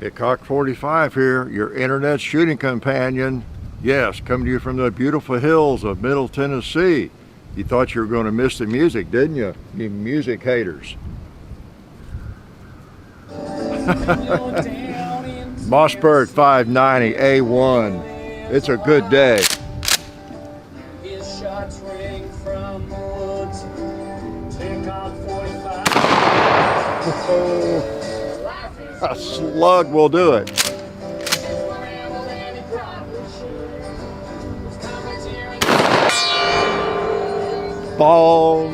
Hickok 45 here, your internet shooting companion. Yes, coming to you from the beautiful hills of Middle Tennessee. You thought you were going to miss the music, didn't you? You music haters. Mossberg 590 A1. It's a good day. A slug will do it. Ball.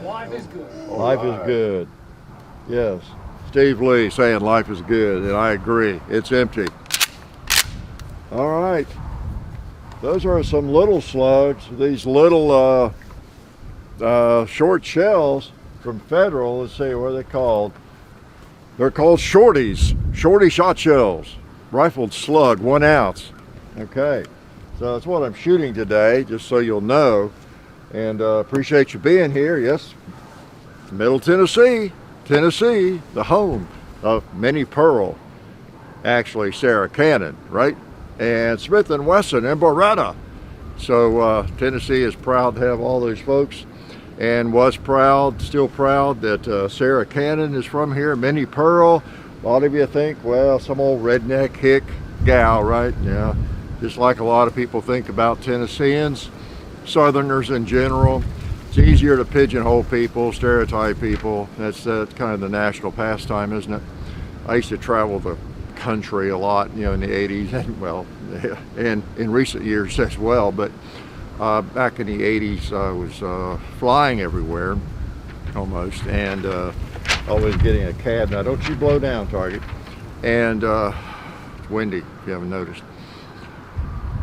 Life is good. Life is good. Yes. Steve Lee saying life is good, and I agree. It's empty. All right. Those are some little slugs. These little short shells from Federal. Let's see, what are they called? They're called shorties. Shorty shot shells. Rifled slug, 1 ounce. Okay. So that's what I'm shooting today, just so you'll know. And appreciate you being here. Yes, Middle Tennessee, the home of Minnie Pearl, actually Sarah Cannon, right? And Smith & Wesson and Beretta. So Tennessee is proud to have all those folks, and was proud, still proud that Sarah Cannon is from here. Minnie Pearl, a lot of you think, well, some old redneck hick gal, right? Yeah, just like a lot of people think about Tennesseans, Southerners in general. It's easier to pigeonhole people, stereotype people. That's kind of the national pastime, isn't it? I used to travel the country a lot, you know, in the 80s, and well, and in recent years as well, but back in the 80s I was flying everywhere, almost, and always getting a cab. Now don't you blow down, Target. And it's windy, if you haven't noticed.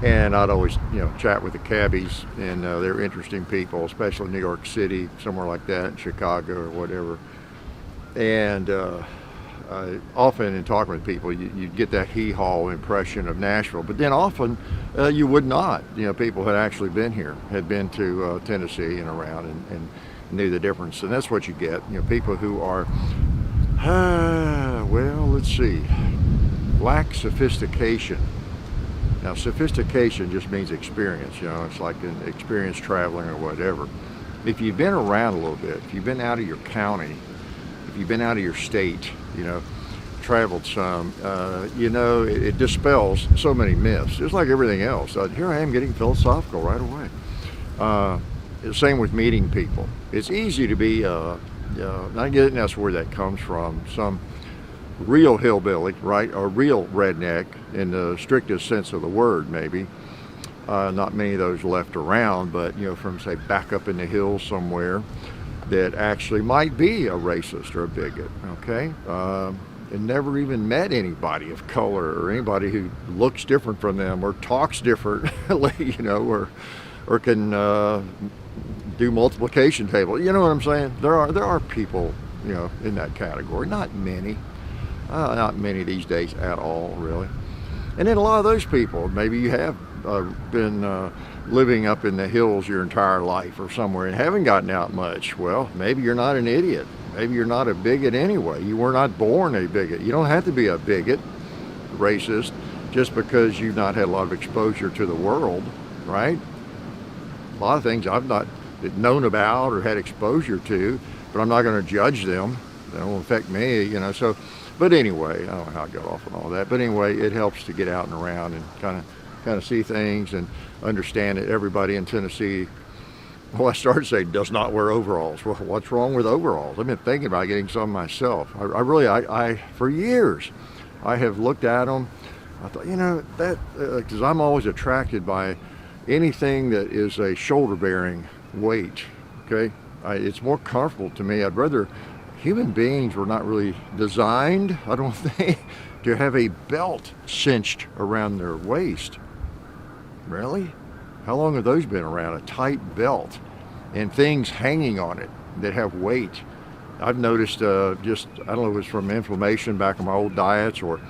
And I'd always, you know, chat with the cabbies, and they're interesting people, especially New York City, somewhere like that, Chicago or whatever. And often in talking with people, you get that hee-haw impression of Nashville, but then often you would not. You know, people had actually been here, had been to Tennessee and around, and knew the difference. And that's what you get, you know, people who are, well, let's see, lack sophistication. Now, sophistication just means experience, you know, it's like an experience traveling or whatever. If you've been around a little bit, if you've been out of your county, if you've been out of your state, you know, traveled some, you know, it dispels so many myths, just like everything else. Here I am getting philosophical right away. Same with meeting people. It's easy to be, I get that's where that comes from, some real hillbilly, right, or real redneck in the strictest sense of the word, maybe. Not many of those left around, but, you know, from, say, back up in the hills somewhere, that actually might be a racist or a bigot, okay? And never even met anybody of color or anybody who looks different from them or talks differently, you know, or can do multiplication table. You know what I'm saying? There are people, you know, in that category. Not many. Not many these days at all, really. And then a lot of those people, maybe you have been living up in the hills your entire life or somewhere and haven't gotten out much. Well, maybe you're not an idiot. Maybe you're not a bigot anyway. You were not born a bigot. You don't have to be a bigot, racist, just because you've not had a lot of exposure to the world, right? A lot of things I've not known about or had exposure to, but I'm not going to judge them. They don't affect me, you know, so. But anyway, I don't know how I got off on all that. But anyway, it helps to get out and around and kind of see things and understand that everybody in Tennessee, well, I started to say, does not wear overalls. Well, what's wrong with overalls? I've been thinking about getting some myself. I really, for years, I have looked at them. I thought, you know, that, because I'm always attracted by anything that is a shoulder-bearing weight, okay? It's more comfortable to me. I'd rather, human beings were not really designed, I don't think, to have a belt cinched around their waist. Really? How long have those been around? A tight belt and things hanging on it that have weight. I've noticed just, I don't know if it's from inflammation back in my old diets or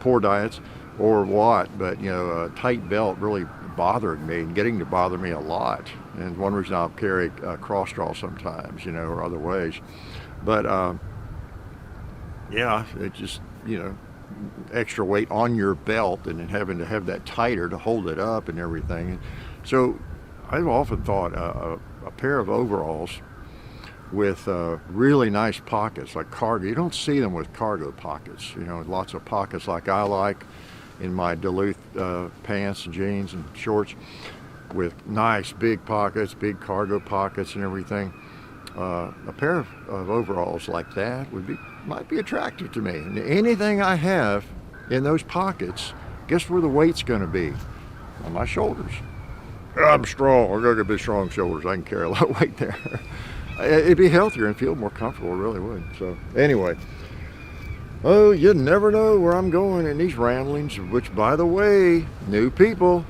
poor diets or what, but you know, a tight belt really bothered me and getting to bother me a lot. And one reason I'll carry a cross draw sometimes, you know, or other ways. But yeah, it just, you know, extra weight on your belt and then having to have that tighter to hold it up and everything. So I've often thought a pair of overalls with really nice pockets, like cargo. You don't see them with cargo pockets, you know, lots of pockets like I like in my Duluth pants and jeans and shorts, with nice big pockets, big cargo pockets and everything. A pair of overalls like that might be attractive to me. And anything I have in those pockets, guess where the weight's going to be? On my shoulders. I'm strong. I've got big strong shoulders. I can carry a lot of weight there. It'd be healthier and feel more comfortable, it really would. So anyway, oh, you never know where I'm going in these ramblings, which, by the way, new people,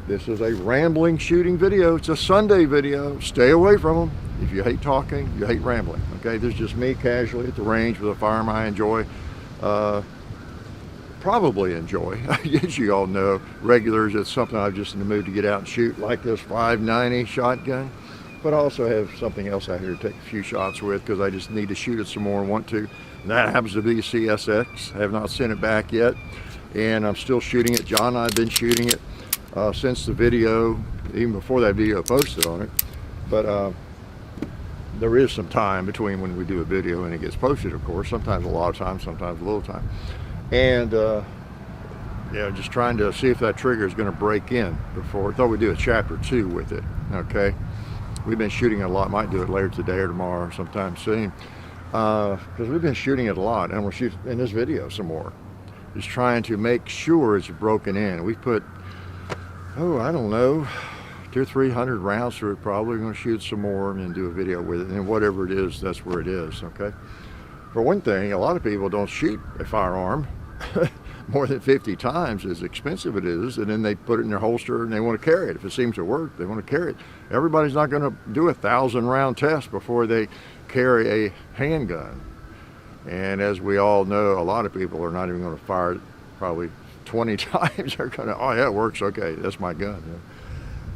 this is a rambling shooting video. It's a Sunday video. Stay away from them. If you hate talking, you hate rambling. Okay, this is just me casually at the range with a firearm I enjoy. Probably enjoy. As you all know, regulars, it's something I'm just in the mood to get out and shoot, like this 590 shotgun. But I also have something else out here to take a few shots with because I just need to shoot it some more and want to. And that happens to be a CSX. I have not sent it back yet. And I'm still shooting it. John and I have been shooting it since the video, even before that video posted on it. But there is some time between when we do a video and it gets posted, of course. Sometimes a lot of time, sometimes a little time. And yeah, just trying to see if that trigger is going to break in before. I thought we'd do a chapter 2 with it, okay? We've been shooting it a lot. Might do it later today or tomorrow or sometime soon. Because we've been shooting it a lot, and we'll shoot in this video some more. Just trying to make sure it's broken in. We put, oh, I don't know, 200 or 300 rounds through it. Probably going to shoot some more and then do a video with it. And whatever it is, that's where it is, okay? For one thing, a lot of people don't shoot a firearm more than 50 times, as expensive it is, and then they put it in their holster and they want to carry it. If it seems to work, they want to carry it. Everybody's not going to do a 1,000-round test before they carry a handgun. And as we all know, a lot of people are not even going to fire it probably 20 times. They're going to, oh yeah, it works, okay, that's my gun. You know,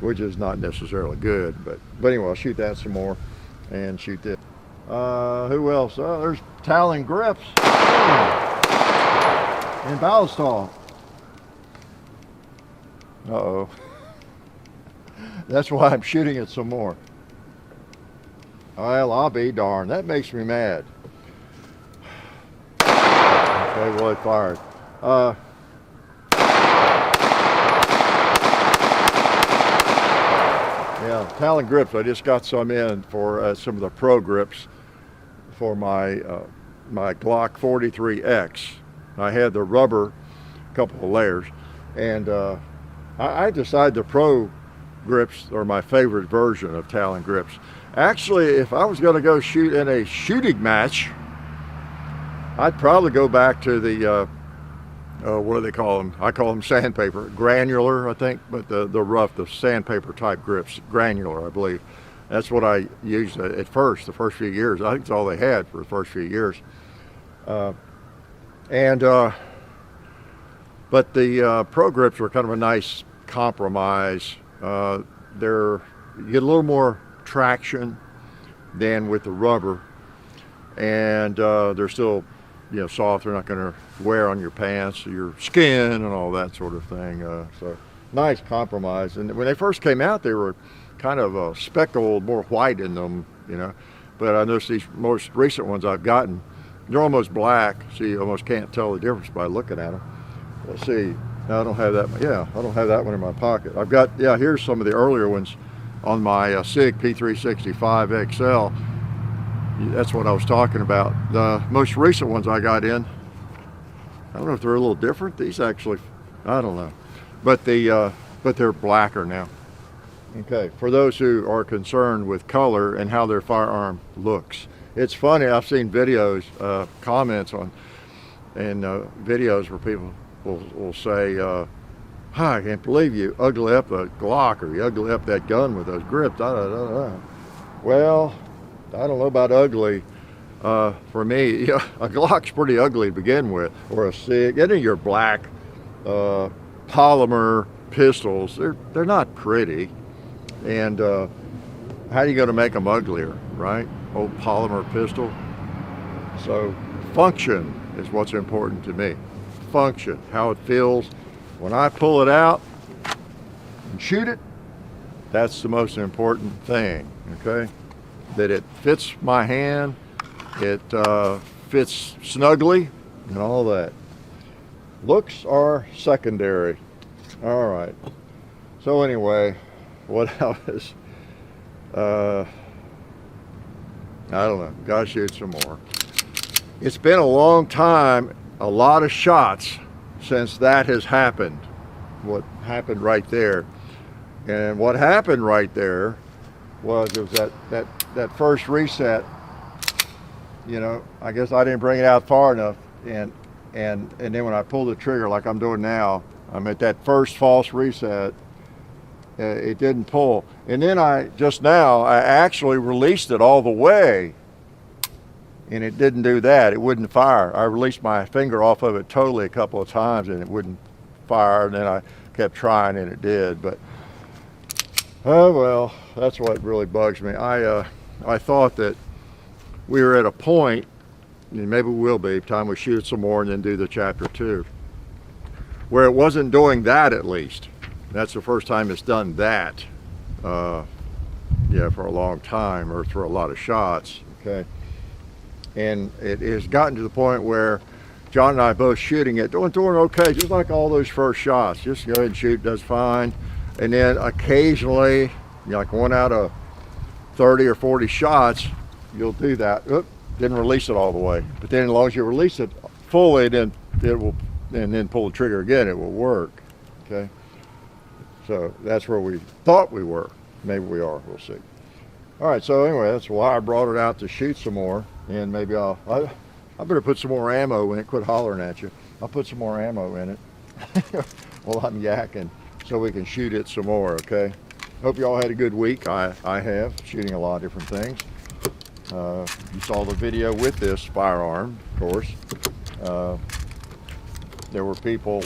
which is not necessarily good, but anyway, I'll shoot that some more and shoot this. Who else? Oh, there's Talon grips and Ballistol. Uh-oh. That's why I'm shooting it some more. Well, I'll be darned. That makes me mad. Okay, well, it fired. Yeah, Talon grips. I just got some in for some of the pro grips for my my Glock 43X. I had the rubber, couple of layers, and I decided the pro grips are my favorite version of Talon grips. Actually, if I was going to go shoot in a shooting match, I'd probably go back to the what do they call them? I call them sandpaper, granular, I think, but the rough, the sandpaper type grips, granular, I believe. That's what I used at first, the first few years. I think it's all they had for the first few years. But the pro grips were kind of a nice compromise. You get a little more traction than with the rubber, and they're still, you know, soft. They're not going to wear on your pants or your skin and all that sort of thing. So nice compromise. And when they first came out, they were kind of speckled, more white in them, you know. But I noticed these most recent ones I've gotten, they're almost black, so you almost can't tell the difference by looking at them. Let's see. No, I don't have that. Yeah, I don't have that one in my pocket. I've got, yeah, here's some of the earlier ones on my SIG P365 XL. That's what I was talking about. The most recent ones I got in, I don't know if they're a little different. These actually, I don't know. But they're blacker now. Okay, for those who are concerned with color and how their firearm looks. It's funny, I've seen videos, comments on in videos where people will say, I can't believe you ugly up a Glock, or you ugly up that gun with those grips. Da, da, da, da. Well, I don't know about ugly. For me, yeah, a Glock's pretty ugly to begin with, or a SIG. Any of your black polymer pistols, they're not pretty. And how are you going to make them uglier, right? Old polymer pistol. So function is what's important to me. Function, how it feels. When I pull it out and shoot it, that's the most important thing, okay? That it fits my hand, it fits snugly, and all that. Looks are secondary. All right. So anyway, what else? I don't know. Gotta shoot some more. It's been a long time, a lot of shots since that has happened. What happened right there. And what happened right there was it was that first reset. You know, I guess I didn't bring it out far enough, and then when I pulled the trigger like I'm doing now, I'm at that first false reset. It didn't pull, and then I actually released it all the way, and it didn't do that. It wouldn't fire. I released my finger off of it totally a couple of times, and it wouldn't fire. And then I kept trying, and it did. But oh well, that's what really bugs me. I thought that we were at a point, and maybe we will be, time we shoot some more and then do the chapter 2, where it wasn't doing that. At least that's the first time it's done that, yeah, for a long time, or for a lot of shots, okay? And it has gotten to the point where John and I both shooting it, doing okay, just like all those first shots. Just go ahead and shoot, does fine. And then occasionally, like 1 out of 30 or 40 shots, you'll do that. Oop, didn't release it all the way. But then as long as you release it fully, then it will, and then pull the trigger again, it will work, okay? So that's where we thought we were. Maybe we are, we'll see. All right, so anyway, that's why I brought it out, to shoot some more. And maybe I better put some more ammo in it. Quit hollering at you. I'll put some more ammo in it while I'm yakking, so we can shoot it some more, okay? Hope you all had a good week. I have, shooting a lot of different things. You saw the video with this firearm, of course. There were people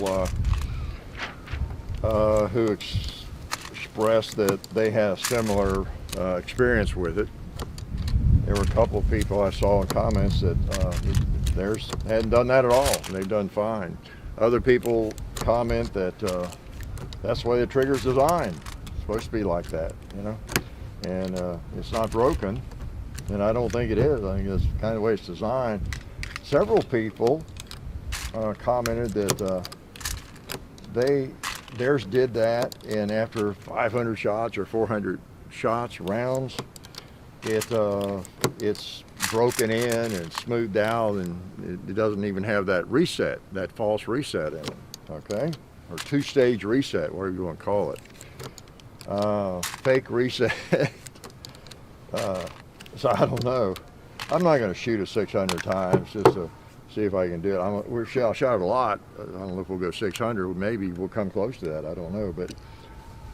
who expressed that they had a similar experience with it. There were a couple of people I saw in comments that theirs hadn't done that at all. They've done fine. Other people comment that that's the way the trigger's designed. It's supposed to be like that, you know? And it's not broken, and I don't think it is. I think it's kind of the way it's designed. Several people commented that theirs did that, and after 500 shots or 400 shots, rounds, it's broken in and smoothed out, and it doesn't even have that reset, that false reset in it, okay? Or 2-stage reset, whatever you want to call it. Fake reset. So I don't know. I'm not going to shoot it 600 times just to see if I can do it. We're shot it a lot. I don't know if we'll go 600. Maybe we'll come close to that. I don't know, but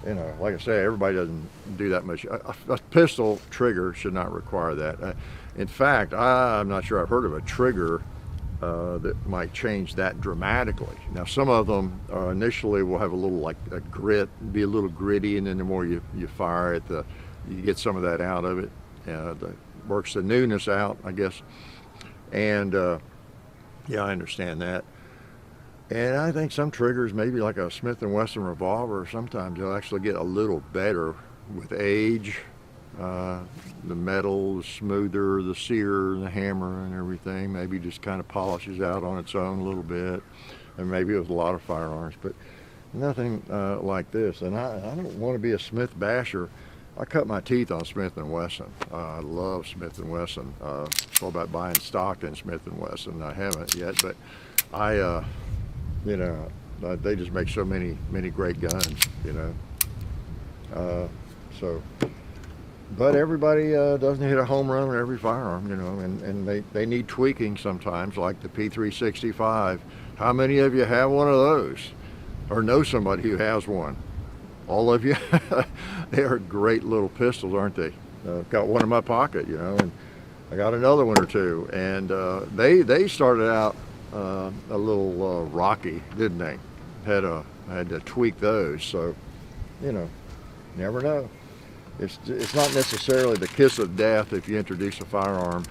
you know, like I say, everybody doesn't do that much. A pistol trigger should not require that. In fact, I'm not sure I've heard of a trigger that might change that dramatically. Now, some of them initially will have a little, like a grit, be a little gritty, and then the more you fire it, you get some of that out of it. Works the newness out, I guess. And yeah, I understand that. And I think some triggers, maybe like a Smith & Wesson revolver, sometimes they'll actually get a little better with age. The metal is smoother, the sear, the hammer and everything maybe just kind of polishes out on its own a little bit. And maybe it was a lot of firearms, but nothing like this. And I don't want to be a Smith basher. I cut my teeth on Smith & Wesson. I love Smith & Wesson. Thought about buying stock in Smith & Wesson. I haven't yet, but you know, they just make so many great guns, you know. So But everybody doesn't hit a home run with every firearm, and they need tweaking sometimes, like the P365. How many of you have one of those or know somebody who has one? All of you? They are great little pistols, aren't they? Got one in my pocket, and I got another one or two. And they started out a little rocky, didn't they? I had to tweak those, so, never know. It's not necessarily the kiss of death if you introduce a firearm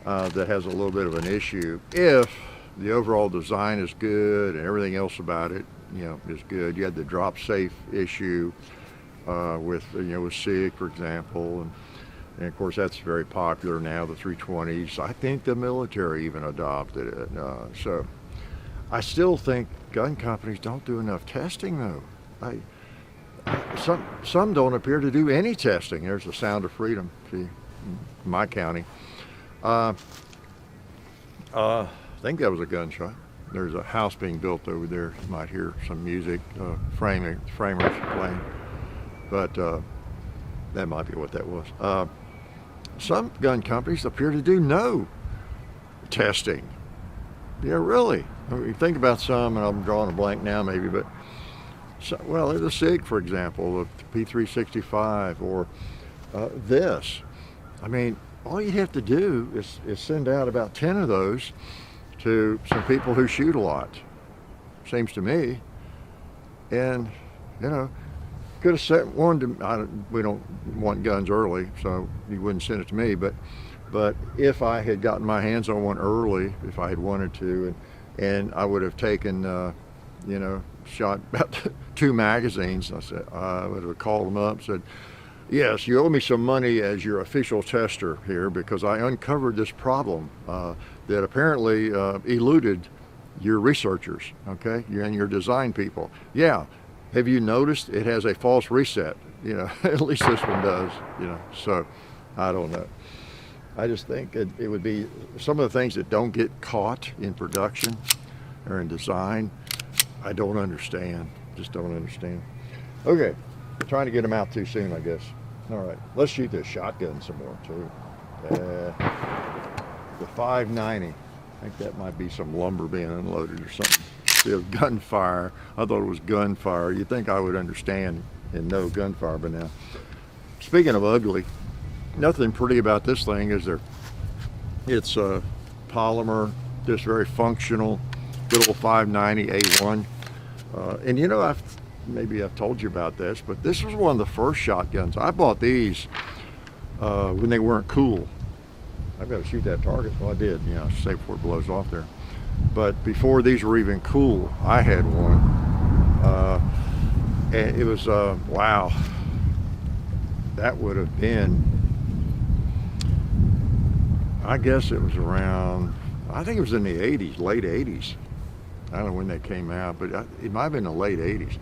that has a little bit of an issue. If the overall design is good and everything else about it, is good. You had the drop safe issue with SIG, for example, and of course that's very popular now. The 320s. I think the military even adopted it. So I still think gun companies don't do enough testing, though. Some don't appear to do any testing. There's the sound of freedom, see, in my county. I think that was a gunshot. There's a house being built over there. You might hear some music, framers playing, but that might be what that was. Some gun companies appear to do no testing. Yeah, really. I mean, think about some, and I'm drawing a blank now maybe, but well, the SIG, for example, the P365, or this. I mean, all you have to do is send out about 10 of those to some people who shoot a lot, seems to me. And, could have sent one to, we don't want guns early, so you wouldn't send it to me, but if I had gotten my hands on one early, if I had wanted to, and I would have taken, shot about 2 magazines. I would have called them up and said, yes, you owe me some money as your official tester here because I uncovered this problem that apparently eluded your researchers, okay, and your design people. Yeah, have you noticed it has a false reset? At least this one does, so I don't know. I just think it would be some of the things that don't get caught in production or in design. I don't understand. Just don't understand. Okay, we're trying to get them out too soon, I guess. All right, let's shoot this shotgun some more too. The 590. I think that might be some lumber being unloaded or something. See, it was gunfire. I thought it was gunfire. You'd think I would understand and know gunfire by now. Speaking of ugly, nothing pretty about this thing, is there? It's polymer, just very functional. Good old 590 A1. And I've told you about this, but this was one of the first shotguns. I bought these when they weren't cool. I've got to shoot that target. Well, I did, say before it blows off there. But before these were even cool, I had one. And it was, wow. That would have been, I guess it was around, I think it was in the 80s, late 80s. I don't know when they came out, but it might have been the late 80s.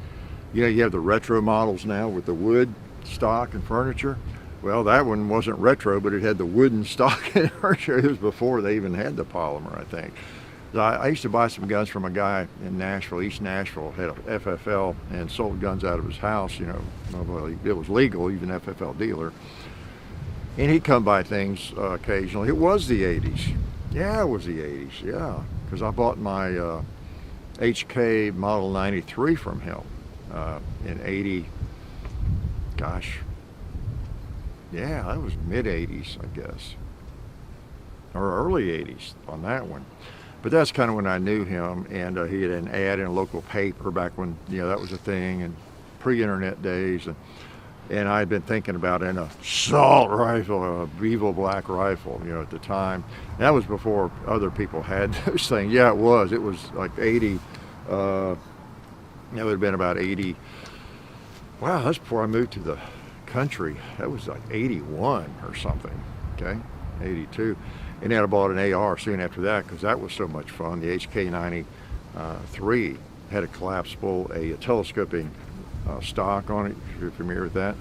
You have the retro models now with the wood stock and furniture. Well, that one wasn't retro, but it had the wooden stock and furniture. It was before they even had the polymer, I think. I used to buy some guns from a guy in Nashville, East Nashville, had a FFL and sold guns out of his house. Well, it was legal, even FFL dealer. And he'd come by things occasionally. It was the 80s. Yeah, it was the 80s, yeah. Because I bought my HK Model 93 from him in 80, gosh, yeah, that was mid-80s, I guess, or early 80s on that one. But that's kind of when I knew him, and he had an ad in a local paper back when, that was a thing, and pre-internet days, and I had been thinking about an assault rifle, a Bevo Black rifle, at the time. And that was before other people had those things. Yeah, it was like 80, it would have been about 80. Wow, that's before I moved to the country. That was like 81 or something, okay, 82. And then I bought an AR soon after that because that was so much fun. The HK93 had a collapsible, a telescoping stock on it, if you're familiar with that.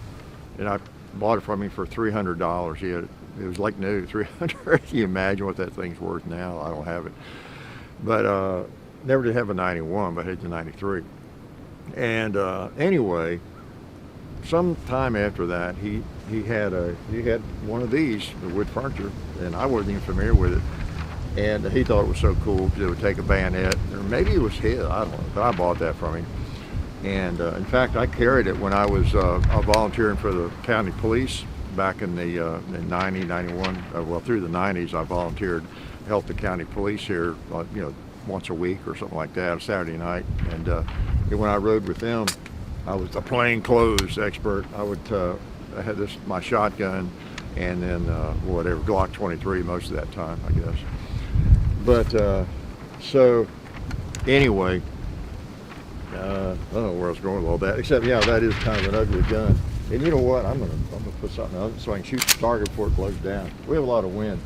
And I bought it from him for $300. It was like new, $300. Can you imagine what that thing's worth now? I don't have it. But never did have a 91, but I had the 93. And anyway, some time after that, he had one of these, the wood furniture, and I wasn't even familiar with it. And he thought it was so cool because it would take a bayonet, or maybe it was his, I don't know, but I bought that from him. And in fact, I carried it when I was volunteering for the county police back in the in 90, 91, well, through the 90s. I volunteered, helped the county police here, once a week or something like that, a Saturday night. And when I rode with them, I was a plain clothes expert. I had my shotgun, and then whatever, Glock 23 most of that time, I guess. But so anyway, I don't know where I was going with all that, except yeah, that is kind of an ugly gun. And you know what? I'm gonna put something on it so I can shoot the target before it blows down. We have a lot of wind.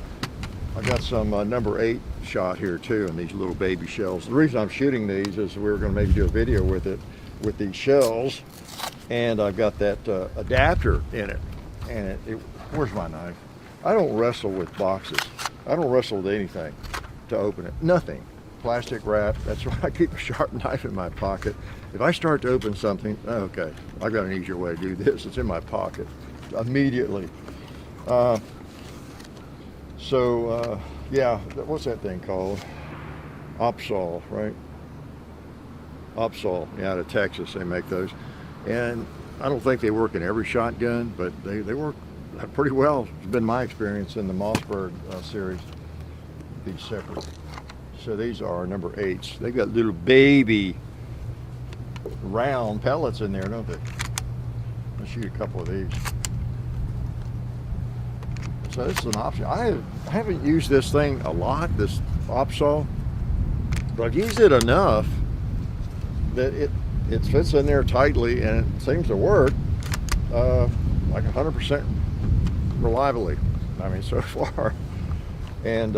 I got some number 8 shot here too, and these little baby shells. The reason I'm shooting these is we were going to maybe do a video with it, with these shells, and I've got that adapter in it. And where's my knife? I don't wrestle with boxes. I don't wrestle with anything to open it. Nothing. Plastic wrap. That's why I keep a sharp knife in my pocket. If I start to open something, okay, I've got an easier way to do this. It's in my pocket immediately. Yeah, what's that thing called? Opsol, right? Opsol, yeah, out of Texas, they make those. And I don't think they work in every shotgun, but they work pretty well. It's been my experience in the Mossberg series, these separate. So these are number 8s. They've got little baby round pellets in there, don't they? I'll shoot a couple of these. So this is an option. I haven't used this thing a lot, this Opsol, but I've used it enough that it fits in there tightly, and it seems to work like 100% reliably. I mean, so far. And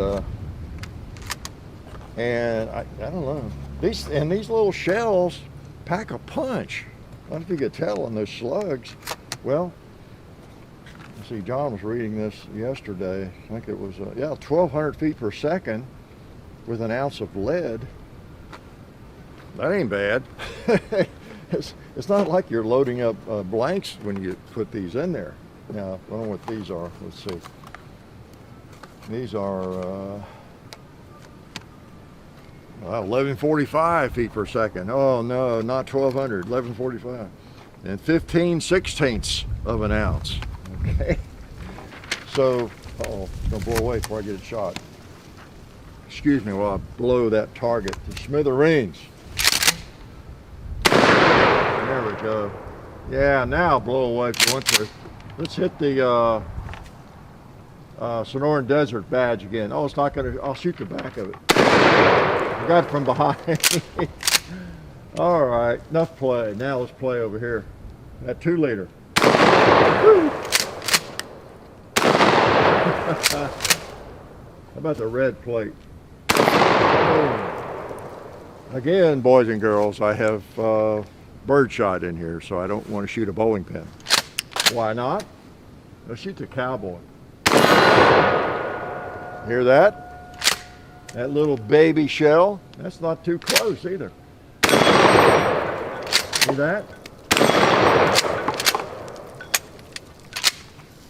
I don't know. These little shells pack a punch. I don't know if you could tell on those slugs. Well, see, John was reading this yesterday. I think it was, 1,200 feet per second with an ounce of lead. That ain't bad. It's not like you're loading up blanks when you put these in there. Now, I don't know what these are. Let's see. These are 1145 feet per second. Oh no, not 1,200, 1145. And 15/16 of an ounce. Okay. So, it's gonna blow away before I get it shot. Excuse me while I blow that target to smithereens. There we go. Yeah, now blow away if you want to. Let's hit the Sonoran Desert badge again. Oh, it's not gonna, I'll shoot the back of it. I got it from behind. All right, enough play. Now let's play over here. That 2-liter. How about the red plate? Again, boys and girls, I have birdshot in here, so I don't want to shoot a bowling pin. Why not? Let's shoot the cowboy. Hear that? That little baby shell, that's not too close either. See that?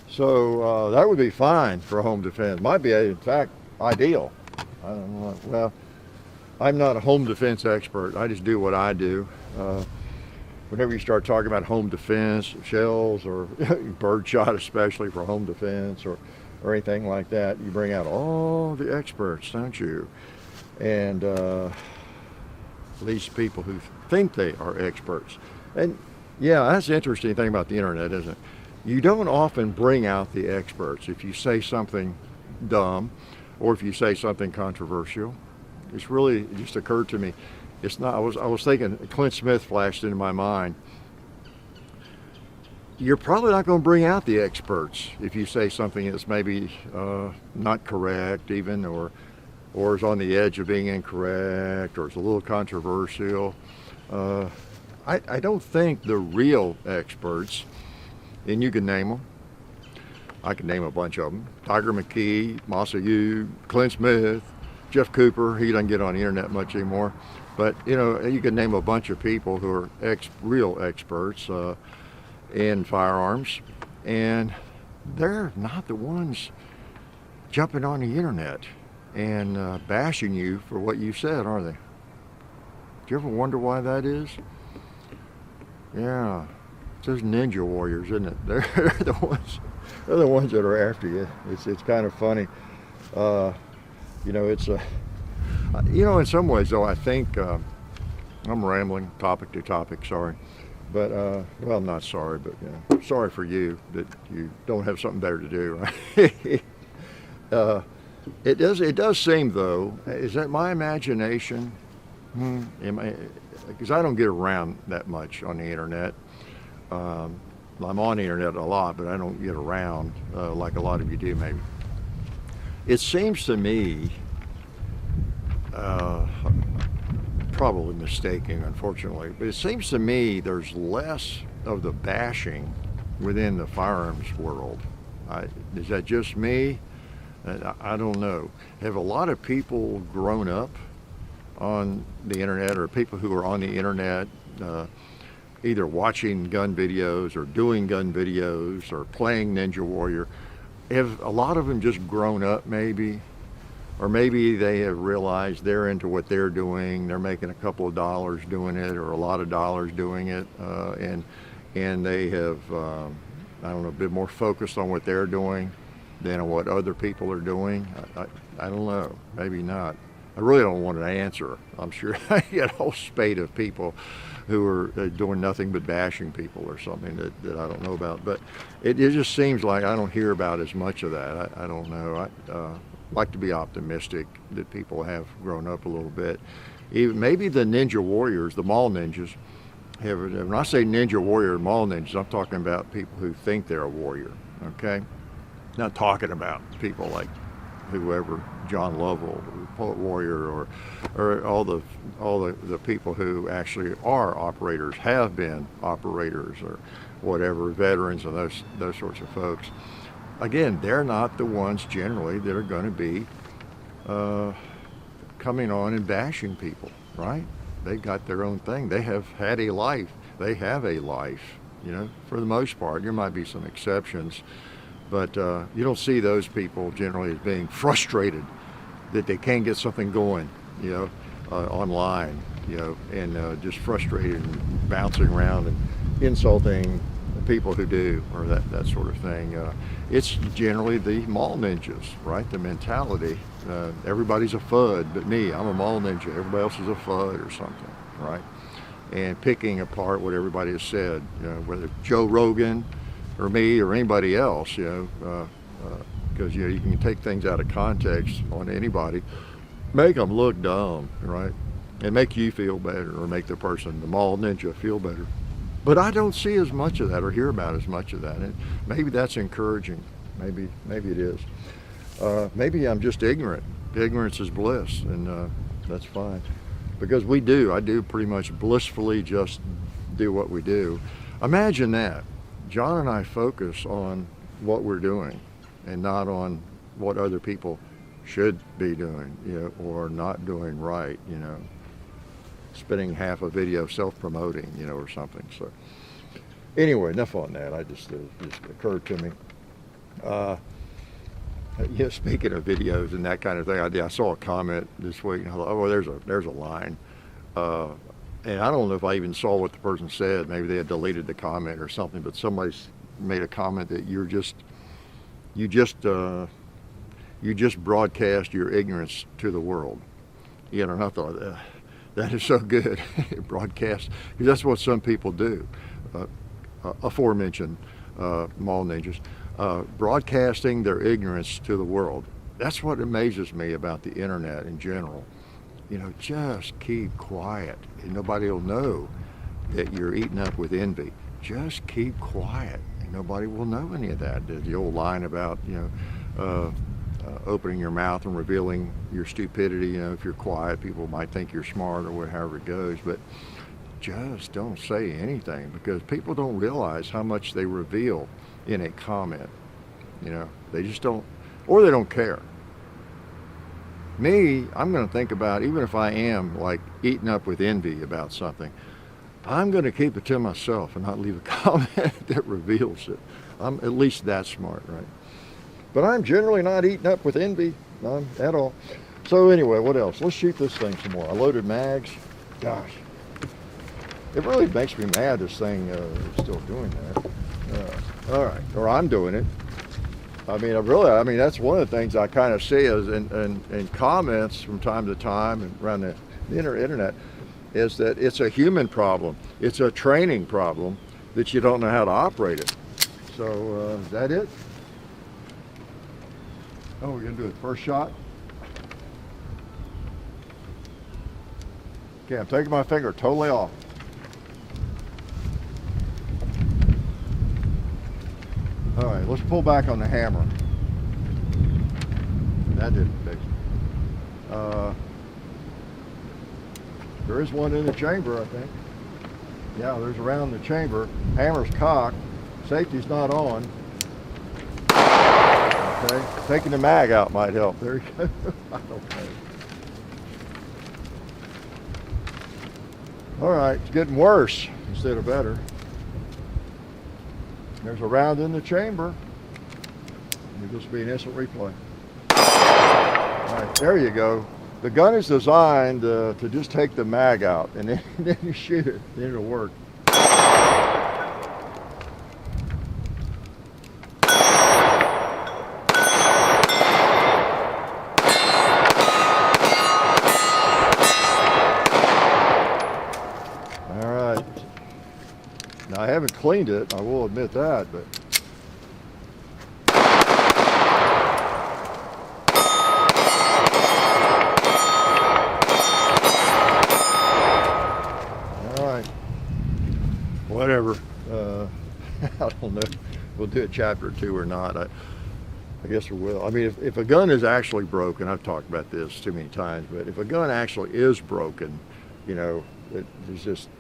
So that would be fine for home defense. Might be, in fact, ideal. I don't know. Well, I'm not a home defense expert. I just do what I do. Whenever you start talking about home defense, shells, or birdshot especially for home defense, or anything like that, you bring out all the experts, don't you? And these people who think they are experts. And yeah, that's the interesting thing about the internet, isn't it? You don't often bring out the experts. If you say something dumb, or if you say something controversial, it just occurred to me. It's not. I was thinking. Clint Smith flashed into my mind. You're probably not going to bring out the experts if you say something that's maybe not correct, even, or is on the edge of being incorrect, or is a little controversial. I don't think the real experts, and you can name them. I can name a bunch of them. Tiger McKee, Masa Yu, Clint Smith, Jeff Cooper. He doesn't get on the internet much anymore. But, you know, you can name a bunch of people who are real experts. in firearms, and they're not the ones jumping on the internet and bashing you for what you said, are they? Do you ever wonder why that is? Yeah, it's those ninja warriors, isn't it? They're the ones. They're the ones that are after you. It's kind of funny. It's in some ways though, I think I'm rambling topic to topic. Sorry, but well, I'm not sorry, but sorry for you that you don't have something better to do, right? It does seem though. Is that my imagination? Because I don't get around that much on the internet. I'm on the internet a lot, but I don't get around like a lot of you do, maybe. It seems to me, probably mistaken, unfortunately, but it seems to me there's less of the bashing within the firearms world. Is that just me? I don't know. Have a lot of people grown up on the internet, or people who are on the internet either watching gun videos or doing gun videos or playing Ninja Warrior? Have a lot of them just grown up maybe? Or maybe they have realized they're into what they're doing, they're making a couple of dollars doing it or a lot of dollars doing it, and they have, I don't know, been more focused on what they're doing than on what other people are doing. I don't know, maybe not. I really don't want an answer. I'm sure I get a whole spate of people who are doing nothing but bashing people or something that I don't know about. But it just seems like I don't hear about as much of that. I don't know. I like to be optimistic that people have grown up a little bit. Even maybe the Ninja Warriors, the mall ninjas, when I say Ninja Warrior and mall ninjas, I'm talking about people who think they're a warrior, okay? Not talking about people like whoever, John Lovell, Poet Warrior, or all the people who actually are operators, have been operators or whatever, veterans and those sorts of folks. Again, they're not the ones generally that are going to be coming on and bashing people, right? They got their own thing. They have had a life. They have a life, for the most part. There might be some exceptions, but you don't see those people generally as being frustrated that they can't get something going, online, and just frustrated and bouncing around and insulting the people who do, or that sort of thing. It's generally the mall ninjas, right? The mentality. Everybody's a FUD, but me, I'm a mall ninja. Everybody else is a FUD or something, right? And picking apart what everybody has said, whether Joe Rogan or me or anybody else, because you can take things out of context on anybody, make them look dumb, right? And make you feel better, or make the person, the mall ninja, feel better. But I don't see as much of that or hear about as much of that. And maybe that's encouraging. Maybe it is. Maybe I'm just ignorant. Ignorance is bliss, and that's fine. Because I do pretty much blissfully just do what we do. Imagine that. John and I focus on what we're doing and not on what other people should be doing, or not doing right, spending half a video self-promoting, or something. So anyway, enough on that. I just occurred to me. Speaking of videos and that kind of thing, I saw a comment this week. And I thought, oh, well, there's a line. And I don't know if I even saw what the person said. Maybe they had deleted the comment or something. But somebody made a comment that you just broadcast your ignorance to the world. And I thought, that is so good. Broadcast, because that's what some people do. Aforementioned mall ninjas, broadcasting their ignorance to the world. That's what amazes me about the internet in general. Just keep quiet, and nobody will know that you're eaten up with envy. Just keep quiet, and nobody will know any of that. The old line about opening your mouth and revealing your stupidity. If you're quiet, people might think you're smart, or however it goes. But just don't say anything, because people don't realize how much they reveal in a comment. They just don't, or they don't care. Me, I'm going to think about, even if I am like eaten up with envy about something, I'm going to keep it to myself and not leave a comment that reveals it. I'm at least that smart, right? But I'm generally not eaten up with envy, none at all. So anyway, what else? Let's shoot this thing some more. I loaded mags. Gosh, it really makes me mad this thing is still doing that. All right, or I'm doing it. I mean, that's one of the things I kind of see is in comments from time to time and around the internet, is that it's a human problem. It's a training problem that you don't know how to operate it. So is that it? Oh, we're gonna do it first shot? Okay, I'm taking my finger totally off. All right, let's pull back on the hammer. That didn't fix it. There is one in the chamber, I think. Yeah, there's around the chamber. Hammer's cocked. Safety's not on. Okay, taking the mag out might help. There you go. I don't know. All right, it's getting worse instead of better. There's a round in the chamber. This will be an instant replay. All right, there you go. The gun is designed to just take the mag out, and then you shoot it, then it'll work. All right. Now I haven't cleaned it, I will admit that, but whatever. I don't know. We'll do a chapter 2 or not. I guess we will. I mean, if a gun is actually broken, I've talked about this too many times, but if a gun actually is broken, you know, it's just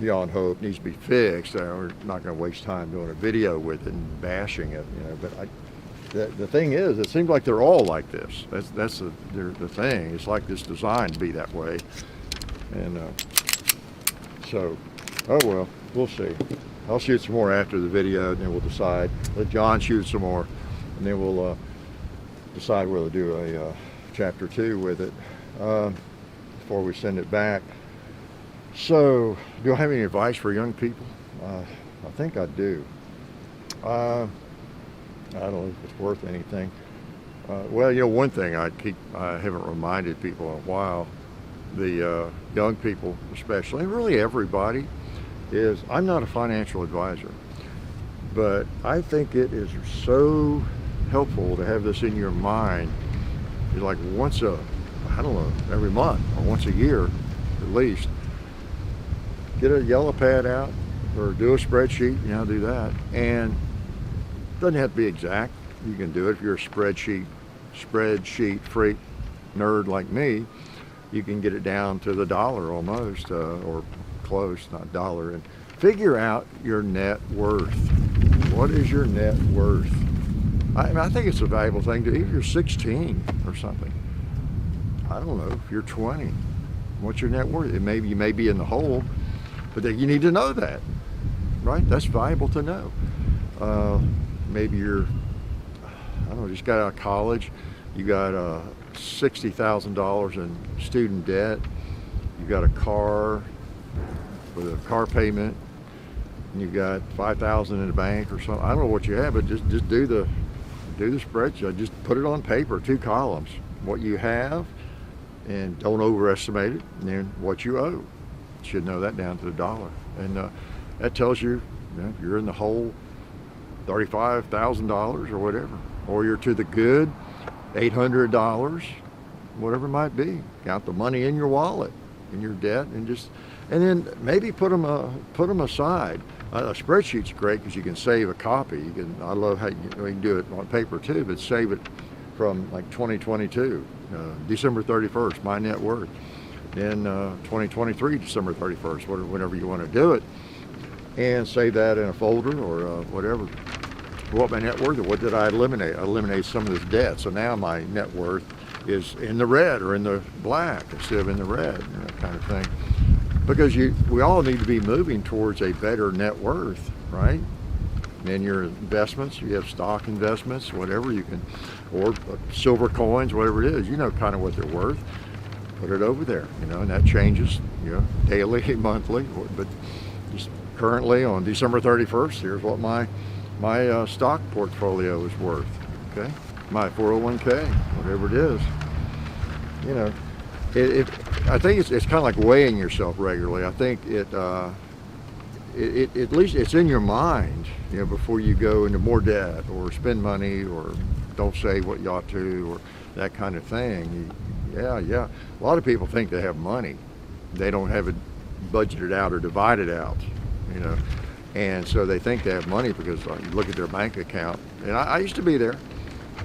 beyond hope, needs to be fixed. We're not going to waste time doing a video with it and bashing it, you know. But the thing is, it seems like they're all like this. That's the thing. It's like it's designed to be that way, and so. Oh well, we'll see. I'll shoot some more after the video, and then we'll decide. Let John shoot some more, and then we'll decide whether to do a chapter 2 with it before we send it back. So, do I have any advice for young people? I think I do. I don't know if it's worth anything. Well, you know, one thing I haven't reminded people in a while, the young people especially, and really everybody, is I'm not a financial advisor, but I think it is so helpful to have this in your mind. It's like once every month or once a year at least, get a yellow pad out or do a spreadsheet, you know, do that. And it doesn't have to be exact. You can do it if you're a spreadsheet freak nerd like me. You can get it down to the dollar almost, or close, not dollar, and figure out your net worth. What is your net worth? I think it's a valuable thing to, if you're 16 or something. I don't know, if you're 20, what's your net worth? You may be in the hole, but you need to know that, right? That's valuable to know. Maybe you're, I don't know, just got out of college, you got $60,000 in student debt, you got a car with a car payment, and you got $5,000 in the bank or something. I don't know what you have, but just do the spreadsheet. Just put it on paper, 2 columns. What you have, and don't overestimate it, and then what you owe. You should know that down to the dollar. And that tells you, if you're in the hole, $35,000 or whatever. Or you're to the good, $800, whatever it might be. Count the money in your wallet, in your debt, and then maybe put them aside. A spreadsheet's great because you can save a copy. I love how you can do it on paper too, but save it from like 2022, December 31st, my net worth. Then 2023, December 31st, whenever you want to do it, and save that in a folder or whatever. What my net worth, or what did I eliminate? I eliminated some of this debt, so now my net worth is in the red or in the black instead of in the red, that kind of thing. because we all need to be moving towards a better net worth, right? And your investments, you have stock investments, whatever you can, or silver coins, whatever it is, you know kind of what they're worth. Put it over there, and that changes, daily, monthly. But just currently on December 31st, here's what my stock portfolio is worth. Okay, my 401k, whatever it is. I think it's kind of like weighing yourself regularly. I think at least it's in your mind, before you go into more debt or spend money or don't say what you ought to or that kind of thing. Yeah. A lot of people think they have money. They don't have it budgeted out or divided out, and so they think they have money because you look at their bank account. And I used to be there.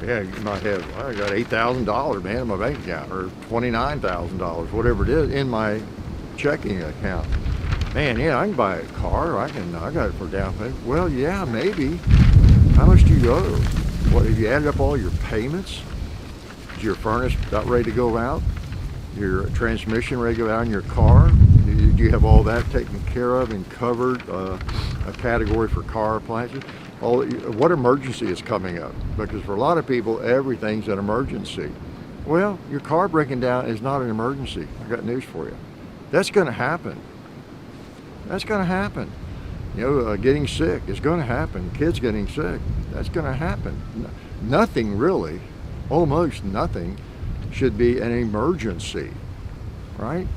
Yeah, you might have, I got $8,000, man, in my bank account, or $29,000, whatever it is, in my checking account. Man, yeah, I can buy a car. I got it for down payment. Well, yeah, maybe. How much do you owe? What, have you added up all your payments? Is your furnace about ready to go out? Your transmission ready to go out in your car? Do you have all that taken care of and covered? A category for car appliances? What emergency is coming up? Because for a lot of people, everything's an emergency. Well, your car breaking down is not an emergency. I got news for you. That's going to happen. That's going to happen. Getting sick is going to happen. Kids getting sick, that's going to happen. Nothing really, almost nothing, should be an emergency, right?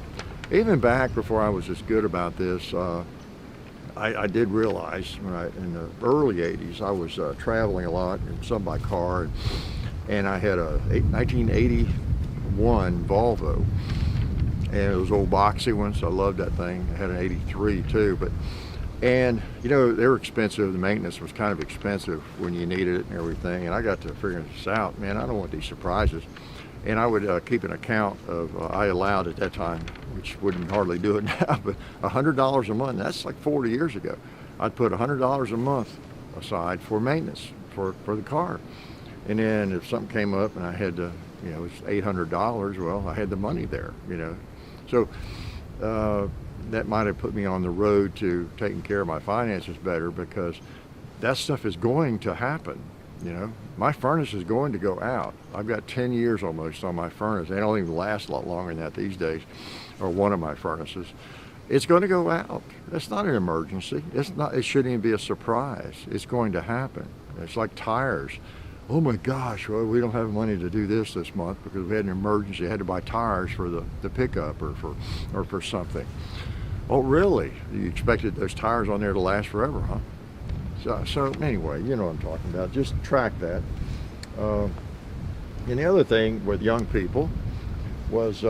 Even back before I was as good about this, I did realize in the early 80s, I was traveling a lot, some by car, and I had a 1981 Volvo, and it was old boxy ones. I loved that thing. I had an 83 too, they were expensive. The maintenance was kind of expensive when you needed it and everything, and I got to figuring this out. Man, I don't want these surprises. And I would keep an account of, I allowed at that time, which wouldn't hardly do it now, but $100 a month. That's like 40 years ago. I'd put $100 a month aside for maintenance for the car. And then if something came up and I had to, it was $800, well, I had the money there, So that might have put me on the road to taking care of my finances better, because that stuff is going to happen. My furnace is going to go out. I've got 10 years almost on my furnace. They don't even last a lot longer than that these days, or one of my furnaces. It's going to go out. That's not an emergency. It shouldn't even be a surprise. It's going to happen. It's like tires. Oh my gosh, well, we don't have money to do this month because we had an emergency. I had to buy tires for the pickup or for something. Oh really? You expected those tires on there to last forever, huh? So anyway, you know what I'm talking about. Just track that. And the other thing with young people was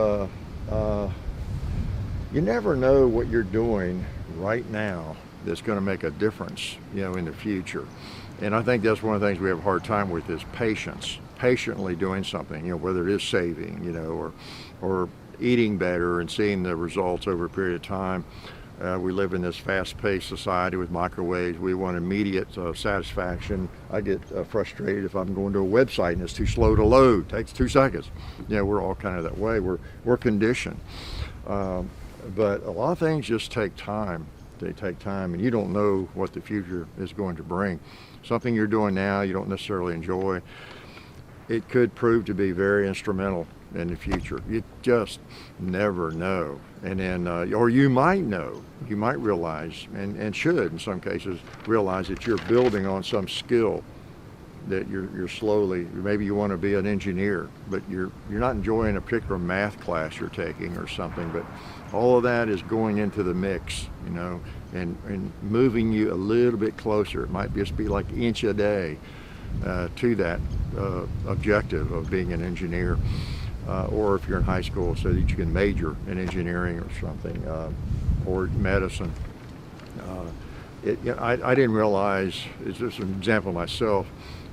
you never know what you're doing right now that's going to make a difference, in the future. And I think that's one of the things we have a hard time with is patience. Patiently doing something, whether it is saving, or eating better and seeing the results over a period of time. We live in this fast-paced society with microwaves. We want immediate satisfaction. I get frustrated if I'm going to a website and it's too slow to load. It takes 2 seconds. We're all kind of that way. We're conditioned. But a lot of things just take time. They take time, and you don't know what the future is going to bring. Something you're doing now you don't necessarily enjoy, it could prove to be very instrumental in the future. You just never know. And then, or you might know, you might realize, and should in some cases, realize that you're building on some skill that you're slowly, maybe you want to be an engineer, but you're not enjoying a particular math class you're taking or something, but all of that is going into the mix, and moving you a little bit closer. It might just be like inch a day to that objective of being an engineer. Or if you're in high school, so that you can major in engineering or something, or medicine. I didn't realize, it's just an example of myself,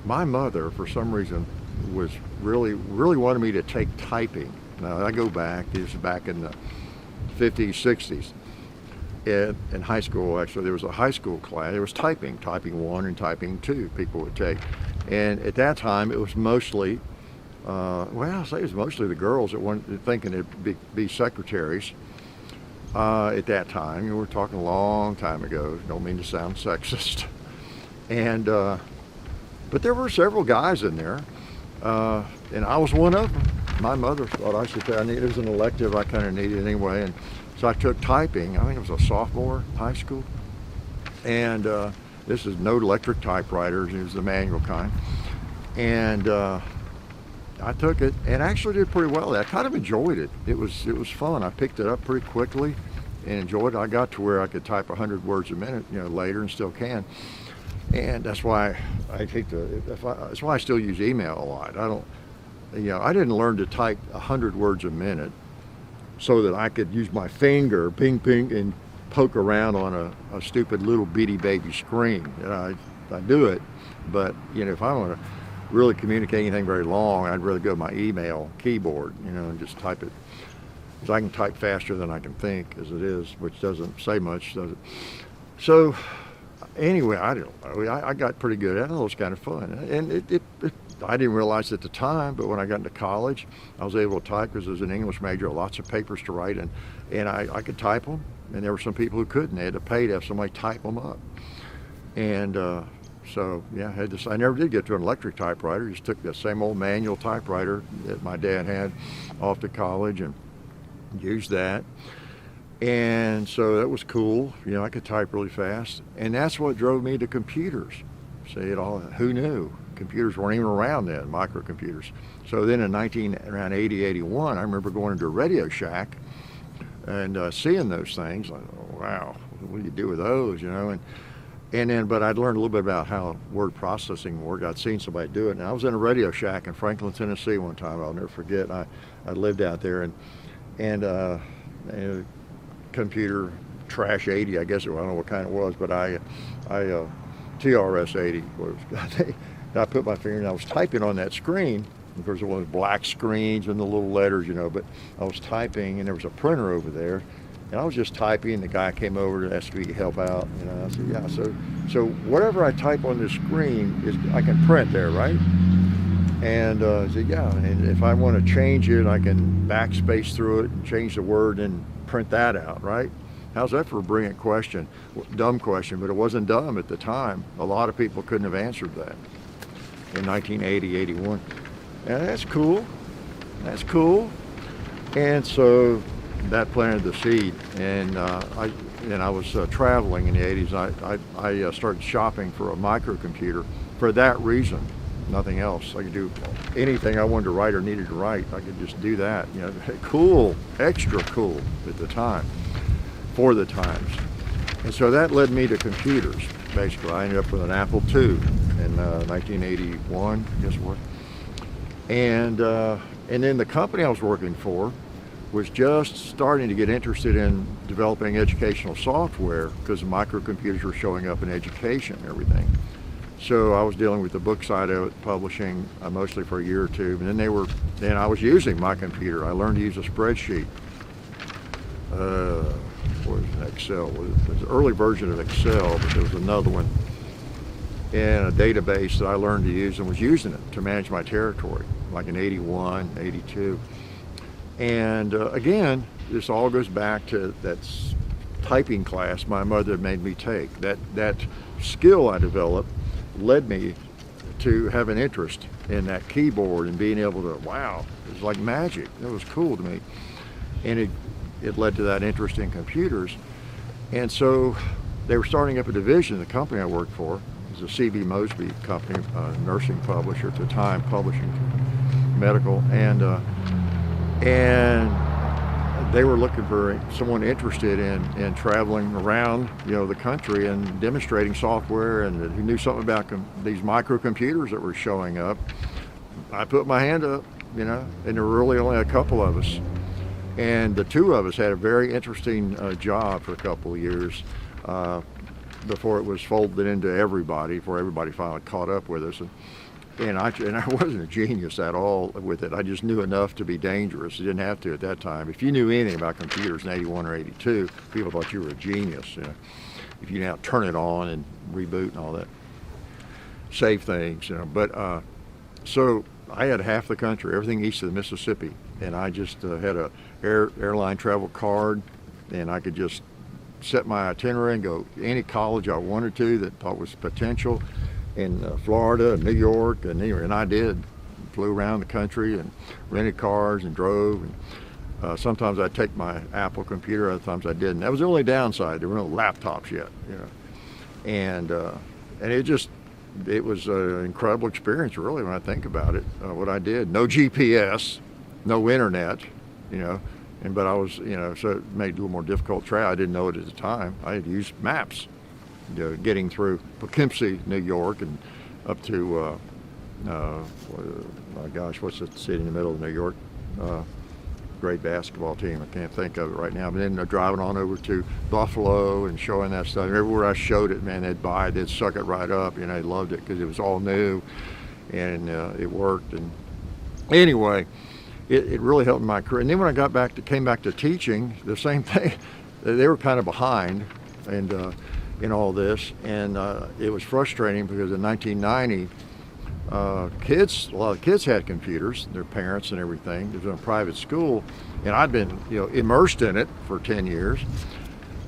my mother, for some reason, was really wanted me to take typing. Now, I go back, this is back in the 50s, 60s. In high school, actually, there was a high school class. There was typing 1 and typing 2 people would take. And at that time, it was mostly I'll say it was mostly the girls that wanted thinking it'd be secretaries. at that time. We're talking a long time ago. Don't mean to sound sexist. And but there were several guys in there, and I was one of them. My mother thought I should. It was an elective I kind of needed anyway, and so I took typing. I think it was a sophomore in high school, and this is no electric typewriters. It was the manual kind, and I took it and actually did pretty well. I kind of enjoyed it. It was fun. I picked it up pretty quickly and enjoyed it. I got to where I could type 100 words a minute, later, and still can. And that's why that's why I still use email a lot. I didn't learn to type 100 words a minute so that I could use my finger, ping, ping, and poke around on a stupid little bitty baby screen. I do it, but if I want to really communicate anything very long, I'd rather go to my email keyboard, and just type it. Because I can type faster than I can think as it is, which doesn't say much, does it? So anyway, I don't know. I got pretty good at it. It was kind of fun. And I didn't realize at the time, but when I got into college, I was able to type because I was an English major, lots of papers to write, and I could type them. And there were some people who couldn't. They had to pay to have somebody type them up. And so, yeah, I never did get to an electric typewriter. Just took the same old manual typewriter that my dad had off to college and used that. And so that was cool. I could type really fast. And that's what drove me to computers. Who knew? Computers weren't even around then, microcomputers. So then around 80, 81, I remember going into a Radio Shack and seeing those things. Like, oh, wow, what do you do with those, but I'd learned a little bit about how word processing worked. I'd seen somebody do it, and I was in a Radio Shack in Franklin, Tennessee one time. I'll never forget. I lived out there, and computer trash 80, I guess I don't know what kind it was, but I TRS 80 was. I put my finger and I was typing on that screen. Of course, it was black screens and the little letters, but I was typing and there was a printer over there. And I was just typing, and the guy came over to ask me to help out. I said, yeah, so whatever I type on this screen, I can print there, right? And I said, yeah, and if I want to change it, I can backspace through it and change the word and print that out, right? How's that for a brilliant question? Dumb question, but it wasn't dumb at the time. A lot of people couldn't have answered that in 1980, 81. And that's cool. That's cool. And so that planted the seed. And I was traveling in the 80s. I started shopping for a microcomputer for that reason, nothing else. I could do anything I wanted to write or needed to write. I could just do that. Cool, extra cool at the time, for the times. And so that led me to computers, basically. I ended up with an Apple II in 1981, guess what? And then the company I was working for was just starting to get interested in developing educational software because the microcomputers were showing up in education and everything. So I was dealing with the book side of it, publishing mostly for a year or two. And then I was using my computer. I learned to use a spreadsheet. What was it? Excel. It was an early version of Excel, but there was another one in a database that I learned to use and was using it to manage my territory, like in 81, 82. And again, this all goes back to that typing class my mother made me take. That skill I developed led me to have an interest in that keyboard and being able to, wow, it was like magic. It was cool to me. And it led to that interest in computers. And so they were starting up a division, the company I worked for. It was a C.B. Mosby company, nursing publisher at the time, publishing medical. And they were looking for someone interested in traveling around, the country and demonstrating software, and who knew something about these microcomputers that were showing up. I put my hand up, and there were really only a couple of us. And the two of us had a very interesting job for a couple of years before it was folded into everybody, before everybody finally caught up with us. And I wasn't a genius at all with it. I just knew enough to be dangerous. You didn't have to at that time. If you knew anything about computers in 81 or 82, people thought you were a genius. If you now turn it on and reboot and all that, save things. But so I had half the country, everything east of the Mississippi, and I just had a airline travel card and I could just set my itinerary and go any college I wanted to that thought was potential in Florida and New York, and I did. Flew around the country and rented cars and drove. And sometimes I'd take my Apple computer, other times I didn't. That was the only downside. There were no laptops yet, you know. And it was an incredible experience, really, when I think about it. What I did, no GPS, no internet, you know. But I was, you know, so it made it a little more difficult to travel. I didn't know it at the time. I had used maps, you know, getting through Poughkeepsie, New York, and up to, my gosh, what's the city in the middle of New York? Great basketball team. I can't think of it right now. But then driving on over to Buffalo and showing that stuff. And everywhere I showed it, man, they'd buy it. They'd suck it right up. You know, they loved it because it was all new, and it worked. And anyway. It really helped my career. And then when I came back to teaching, the same thing. They were kind of behind and in all this, and it was frustrating because in 1990, a lot of kids had computers, their parents and everything. It was in a private school, and I'd been, you know, immersed in it for 10 years.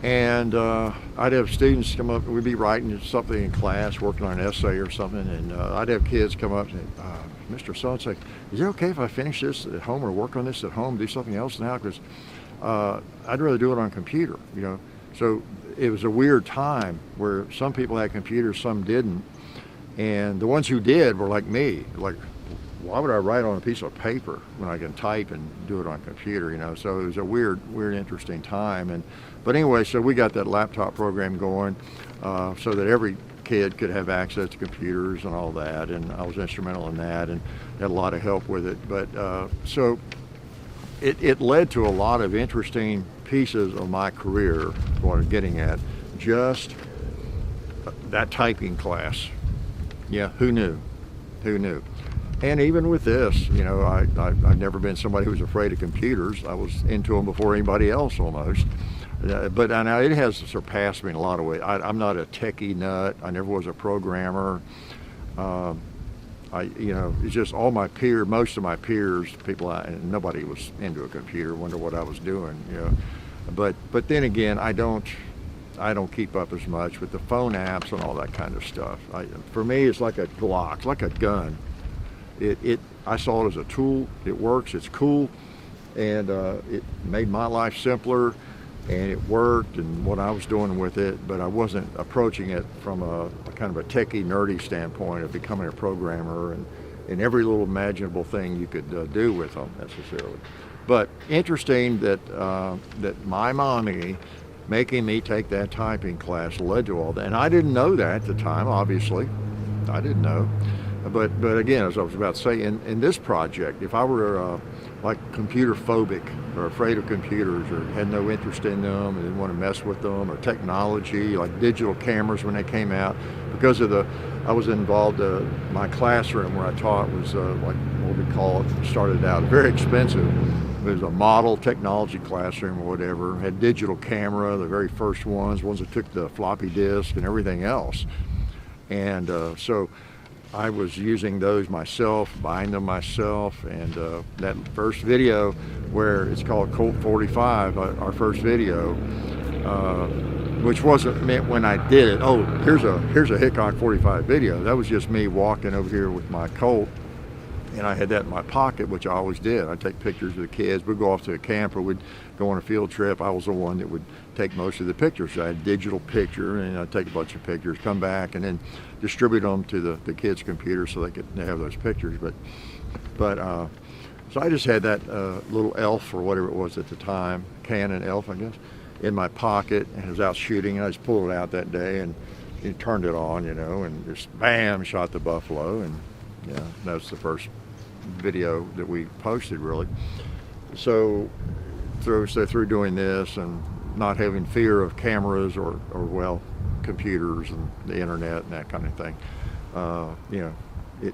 And I'd have students come up, we'd be writing something in class, working on an essay or something, and I'd have kids come up and say, Mr. So-and-so, is it okay if I finish this at home or work on this at home, do something else now? Because I'd rather do it on a computer, you know. So it was a weird time where some people had computers, some didn't. And the ones who did were like me, like, why would I write on a piece of paper when I can type and do it on a computer, you know? So it was a weird, interesting time. But anyway, so we got that laptop program going so that every kid could have access to computers and all that, and I was instrumental in that and had a lot of help with it. But so it led to a lot of interesting pieces of my career, what I'm getting at, just that typing class. Yeah, who knew? Who knew? And even with this, you know, I've never been somebody who was afraid of computers. I was into them before anybody else almost. But now it has surpassed me in a lot of ways. I'm not a techie nut. I never was a programmer. It's just all my peers, most of my peers, and nobody was into a computer, wonder what I was doing, you know. But then again, I don't keep up as much with the phone apps and all that kind of stuff. For me, it's like a Glock, it's like a gun. I saw it as a tool. It works, it's cool, and it made my life simpler. And it worked, and what I was doing with it, but I wasn't approaching it from a kind of a techie, nerdy standpoint of becoming a programmer and every little imaginable thing you could do with them necessarily. But interesting that my mommy making me take that typing class led to all that, and I didn't know that at the time. Obviously, I didn't know. But again, as I was about to say, in this project, if I were like computer phobic or afraid of computers or had no interest in them and didn't want to mess with them, or technology like digital cameras when they came out, because of I was involved, my classroom where I taught was like what we call it, started out very expensive. It was a model technology classroom or whatever, had digital camera, the very first ones that took the floppy disk and everything else. And so I was using those myself, buying them myself, and that first video where it's called Colt 45, our first video, which wasn't meant when I did it, oh, here's a Hickok 45 video. That was just me walking over here with my Colt, and I had that in my pocket, which I always did. I'd take pictures of the kids. We'd go off to a camp or we'd go on a field trip. I was the one that would take most of the pictures. So I had a digital picture, and I'd take a bunch of pictures, come back, and then distribute them to the kids' computers so they could have those pictures. But so I just had that little ELF or whatever it was at the time, Canon ELF, I guess, in my pocket, and I was out shooting, and I just pulled it out that day and turned it on, you know, and just bam, shot the buffalo, and yeah, that was the first video that we posted, really. So through doing this and not having fear of cameras or computers and the internet and that kind of thing, you know,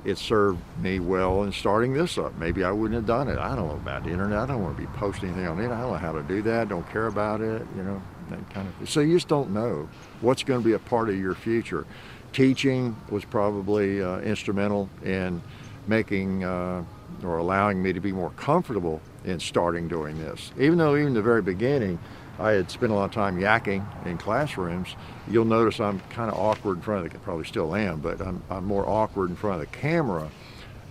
it served me well in starting this up. Maybe I wouldn't have done it. I don't know about the internet. I don't want to be posting anything on it. I don't know how to do that. Don't care about it, you know, that kind of thing. So you just don't know what's going to be a part of your future. Teaching was probably instrumental in making or allowing me to be more comfortable in starting doing this. Even though in the very beginning, I had spent a lot of time yakking in classrooms, you'll notice I'm kind of awkward in front of the, probably still am, but I'm more awkward in front of the camera.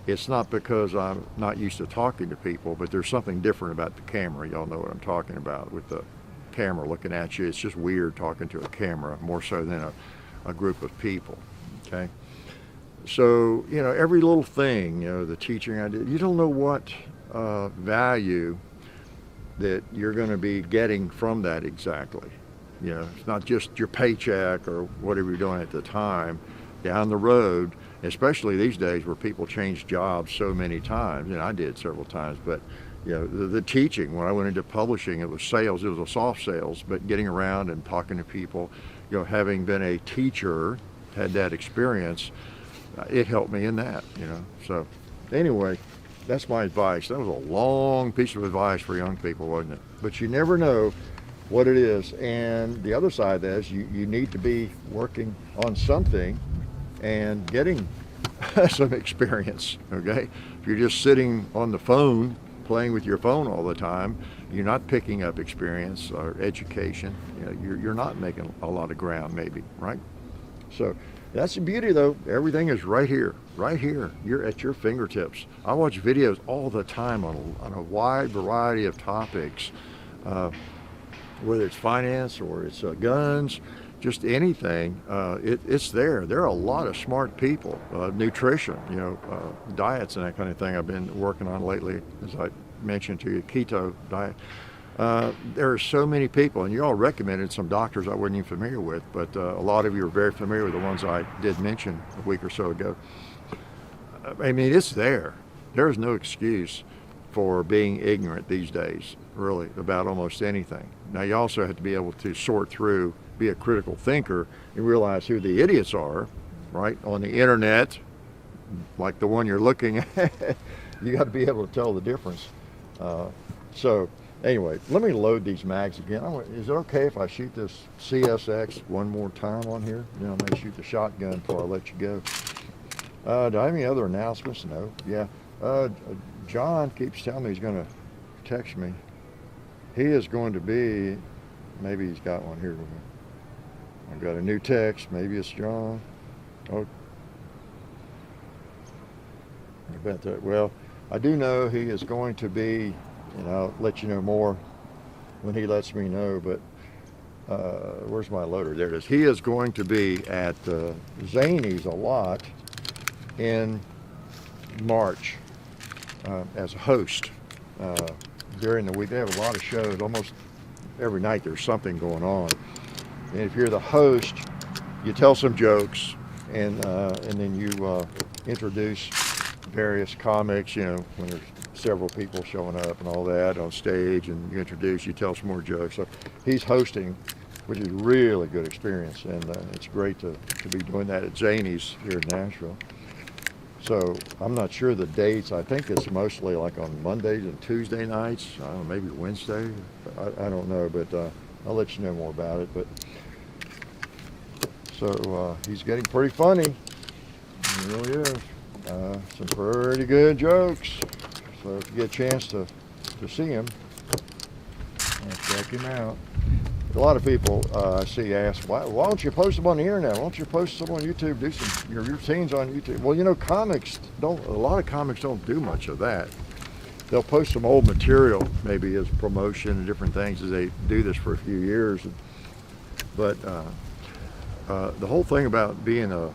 It's not because I'm not used to talking to people, but there's something different about the camera. Y'all know what I'm talking about with the camera looking at you. It's just weird talking to a camera, more so than a group of people, okay? So, you know, every little thing, you know, the teaching I did, you don't know what value that you're going to be getting from that exactly. You know, it's not just your paycheck or whatever you're doing at the time. Down the road, especially these days where people change jobs so many times, and I did several times, but you know, the teaching, when I went into publishing, it was sales, it was a soft sales, but getting around and talking to people, you know, having been a teacher, had that experience, it helped me in that, you know. So anyway, that's my advice. That was a long piece of advice for young people, wasn't it? But you never know what it is. And the other side of that is you need to be working on something and getting some experience, okay? If you're just sitting on the phone, playing with your phone all the time, you're not picking up experience or education. You know, you're not making a lot of ground maybe, right? So that's the beauty though. Everything is right here, right here. You're at your fingertips. I watch videos all the time on a wide variety of topics, whether it's finance or it's guns, just anything. It's there. There are a lot of smart people. Nutrition, you know, diets and that kind of thing I've been working on lately, as I mentioned to you, keto diet. There are so many people, and you all recommended some doctors I wasn't even familiar with, but a lot of you are very familiar with the ones I did mention a week or so ago. I mean, it's there. There's no excuse for being ignorant these days, really, about almost anything. Now, you also have to be able to sort through, be a critical thinker, and realize who the idiots are, right? On the internet, like the one you're looking at, you got to be able to tell the difference. So anyway, let me load these mags again. Is it okay if I shoot this CSX one more time on here? You know, I may shoot the shotgun before I let you go. Do I have any other announcements? No. Yeah. John keeps telling me he's going to text me. He is going to be, maybe he's got one here with me. I've got a new text. Maybe it's John. Oh, I bet that. Well, I do know he is going to be, and I'll let you know more when he lets me know, but where's my loader? There it is. He is going to be at Zany's a lot in March as a host during the week. They have a lot of shows. Almost every night there's something going on. And if you're the host, you tell some jokes, and then you introduce various comics, you know, when there's several people showing up and all that on stage, and you tell some more jokes. So he's hosting, which is a really good experience, and it's great to be doing that at Zany's here in Nashville. So I'm not sure the dates. I think it's mostly like on Mondays and Tuesday nights. I don't know, maybe Wednesday. I don't know, but I'll let you know more about it. But so he's getting pretty funny. He really is. Some pretty good jokes. So if you get a chance to see him, check him out. A lot of people I see ask, why don't you post them on the internet? Why don't you post them on YouTube? Do some your routines on YouTube. Well, you know, a lot of comics don't do much of that. They'll post some old material, maybe as promotion and different things, as they do this for a few years. But the whole thing about being a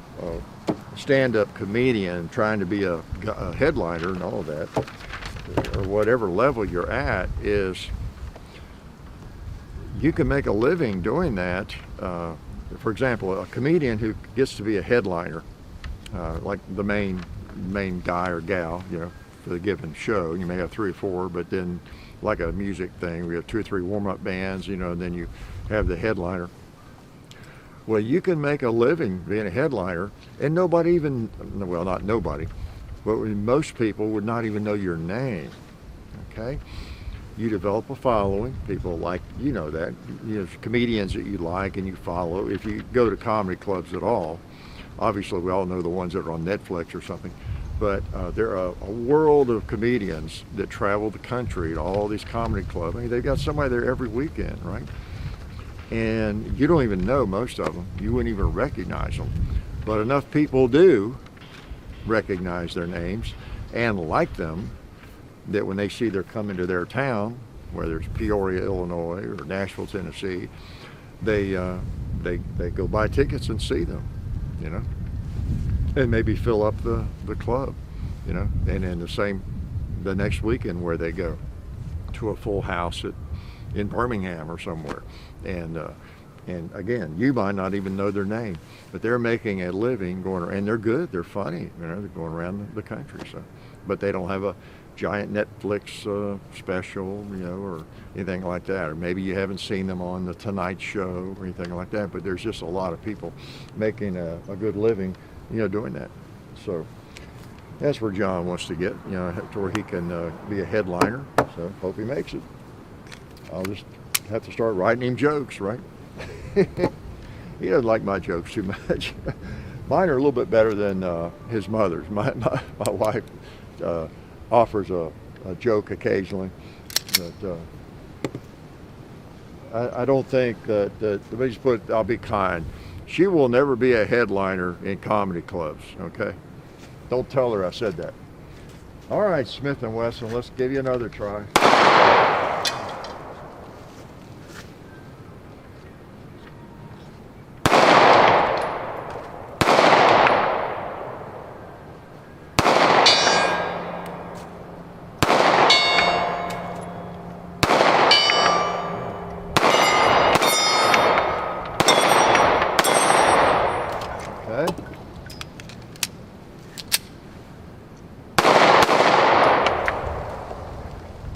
stand-up comedian, trying to be a headliner and all of that, or whatever level you're at, is you can make a living doing that. For example, a comedian who gets to be a headliner, like the main guy or gal, you know, for the given show. You may have 3 or 4, but then like a music thing, we have 2 or 3 warm-up bands, you know, and then you have the headliner. Well, you can make a living being a headliner, and nobody even, well, not nobody, but most people would not even know your name, okay? You develop a following, people like, you know that, you know, comedians that you like and you follow. If you go to comedy clubs at all, obviously we all know the ones that are on Netflix or something, but there are a world of comedians that travel the country to all these comedy clubs. I mean, they've got somebody there every weekend, right? and you don't even know most of them. You wouldn't even recognize them. But enough people do recognize their names and like them that when they see they're coming to their town, whether it's Peoria, Illinois, or Nashville, Tennessee, they go buy tickets and see them, you know, and maybe fill up the club, you know, and then the next weekend where they go to a full house in Birmingham or somewhere, and again, you might not even know their name, but they're making a living going around, and they're good, they're funny, you know, they're going around the country. So, but they don't have a giant Netflix special, you know, or anything like that, or maybe you haven't seen them on the Tonight Show or anything like that. But there's just a lot of people making a good living, you know, doing that. So that's where John wants to get, you know, to where he can be a headliner. So hope he makes it. I'll just have to start writing him jokes, right? He doesn't like my jokes too much. Mine are a little bit better than his mother's. My wife offers a joke occasionally, but I don't think that let me just put, I'll be kind. She will never be a headliner in comedy clubs, okay? Don't tell her I said that. All right, Smith & Wesson, let's give you another try.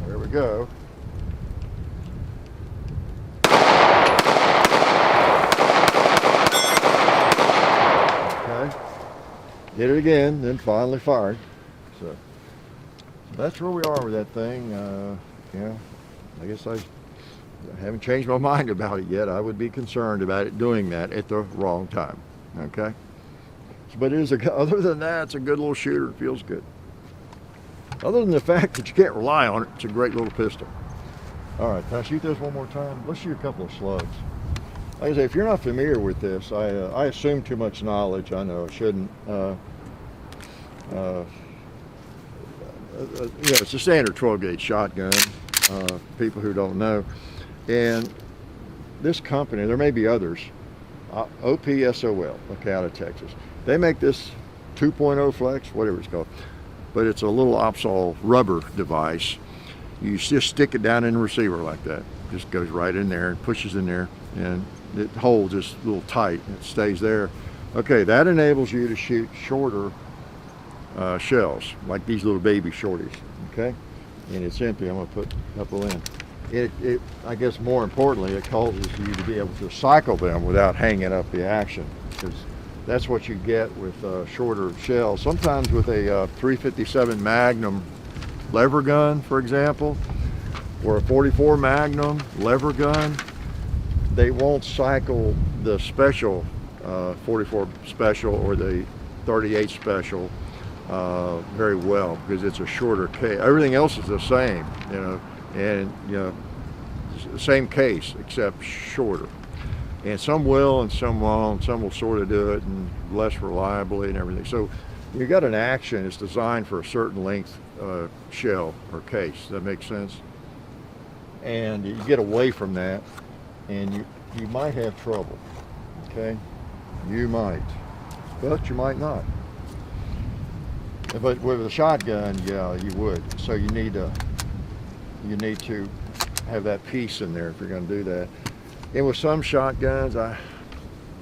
There we go. Okay. Did it again, then finally fired. So that's where we are with that thing. Yeah, I guess I haven't changed my mind about it yet. I would be concerned about it doing that at the wrong time. Okay. But it is other than that, it's a good little shooter. It feels good. Other than the fact that you can't rely on it, it's a great little pistol. All right, can I shoot this one more time? Let's shoot a couple of slugs. Like I say, if you're not familiar with this, I assume too much knowledge. I know I shouldn't. It's a standard 12-gauge shotgun. People who don't know, and this company, there may be others. OPSOL, okay, out of Texas. They make this 2.0 flex, whatever it's called, but it's a little Opsol rubber device. You just stick it down in the receiver like that. Just goes right in there and pushes in there, and it holds just a little tight. It stays there. Okay, that enables you to shoot shorter shells, like these little baby shorties. Okay, and it's empty. I'm gonna put a couple in. It I guess more importantly, it causes you to be able to cycle them without hanging up the action, because that's what you get with shorter shells. Sometimes with a 357 Magnum lever gun, for example, or a 44 Magnum lever gun, they won't cycle the special 44 special or the 38 special very well, because it's a shorter case. Everything else is the same, you know, and you know, same case except shorter. And some will and some won't. Some will sort of do it and less reliably and everything. So you got an action. It's designed for a certain length shell or case. Does that make sense? And you get away from that, and you might have trouble. Okay, you might, but you might not. But with a shotgun, yeah, you would. So you need to have that piece in there if you're going to do that. And with some shotguns, I'm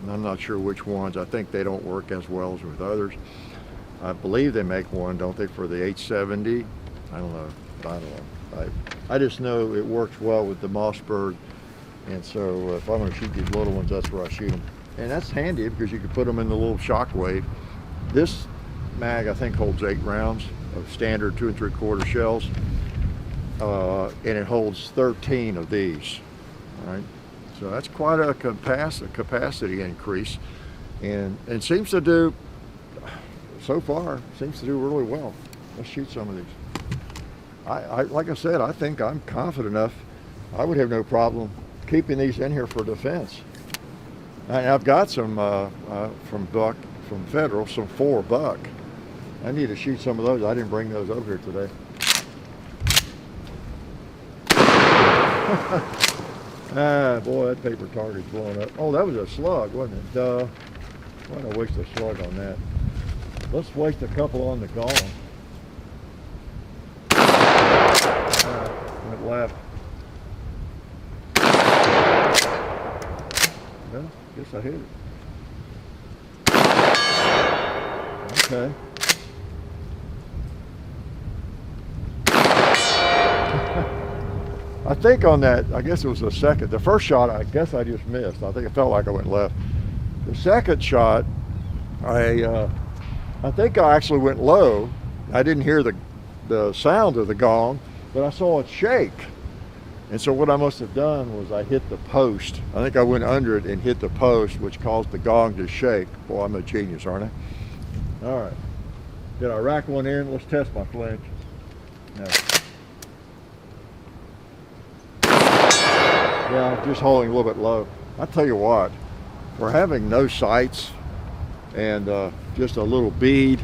not sure which ones. I think they don't work as well as with others. I believe they make one, don't they, for the 870? I don't know. I just know it works well with the Mossberg, and so if I'm going to shoot these little ones, that's where I shoot them. And that's handy because you can put them in the little shockwave. This mag, I think, holds 8 rounds of standard 2 3/4 shells, and it holds 13 of these. All right. So that's quite a capacity increase, and it seems to do, so far, seems to do really well. Let's shoot some of these. Like I said, I think I'm confident enough. I would have no problem keeping these in here for defense. And I've got some from Federal, some 4 buck. I need to shoot some of those. I didn't bring those over here today. Ah, boy, that paper target's blowing up. Oh, that was a slug, wasn't it? Duh. Why don't I waste a slug on that? Let's waste a couple on the gong. Went left. Well, guess I hit it. Okay. I think on that, I guess it was the second. The first shot, I guess I just missed. I think it felt like I went left. The second shot, I think I actually went low. I didn't hear the sound of the gong, but I saw it shake. And so what I must have done was I hit the post. I think I went under it and hit the post, which caused the gong to shake. Boy, I'm a genius, aren't I? All right. Did I rack one in? Let's test my flinch. No. Yeah, just holding a little bit low. I'll tell you what, for having no sights and just a little bead,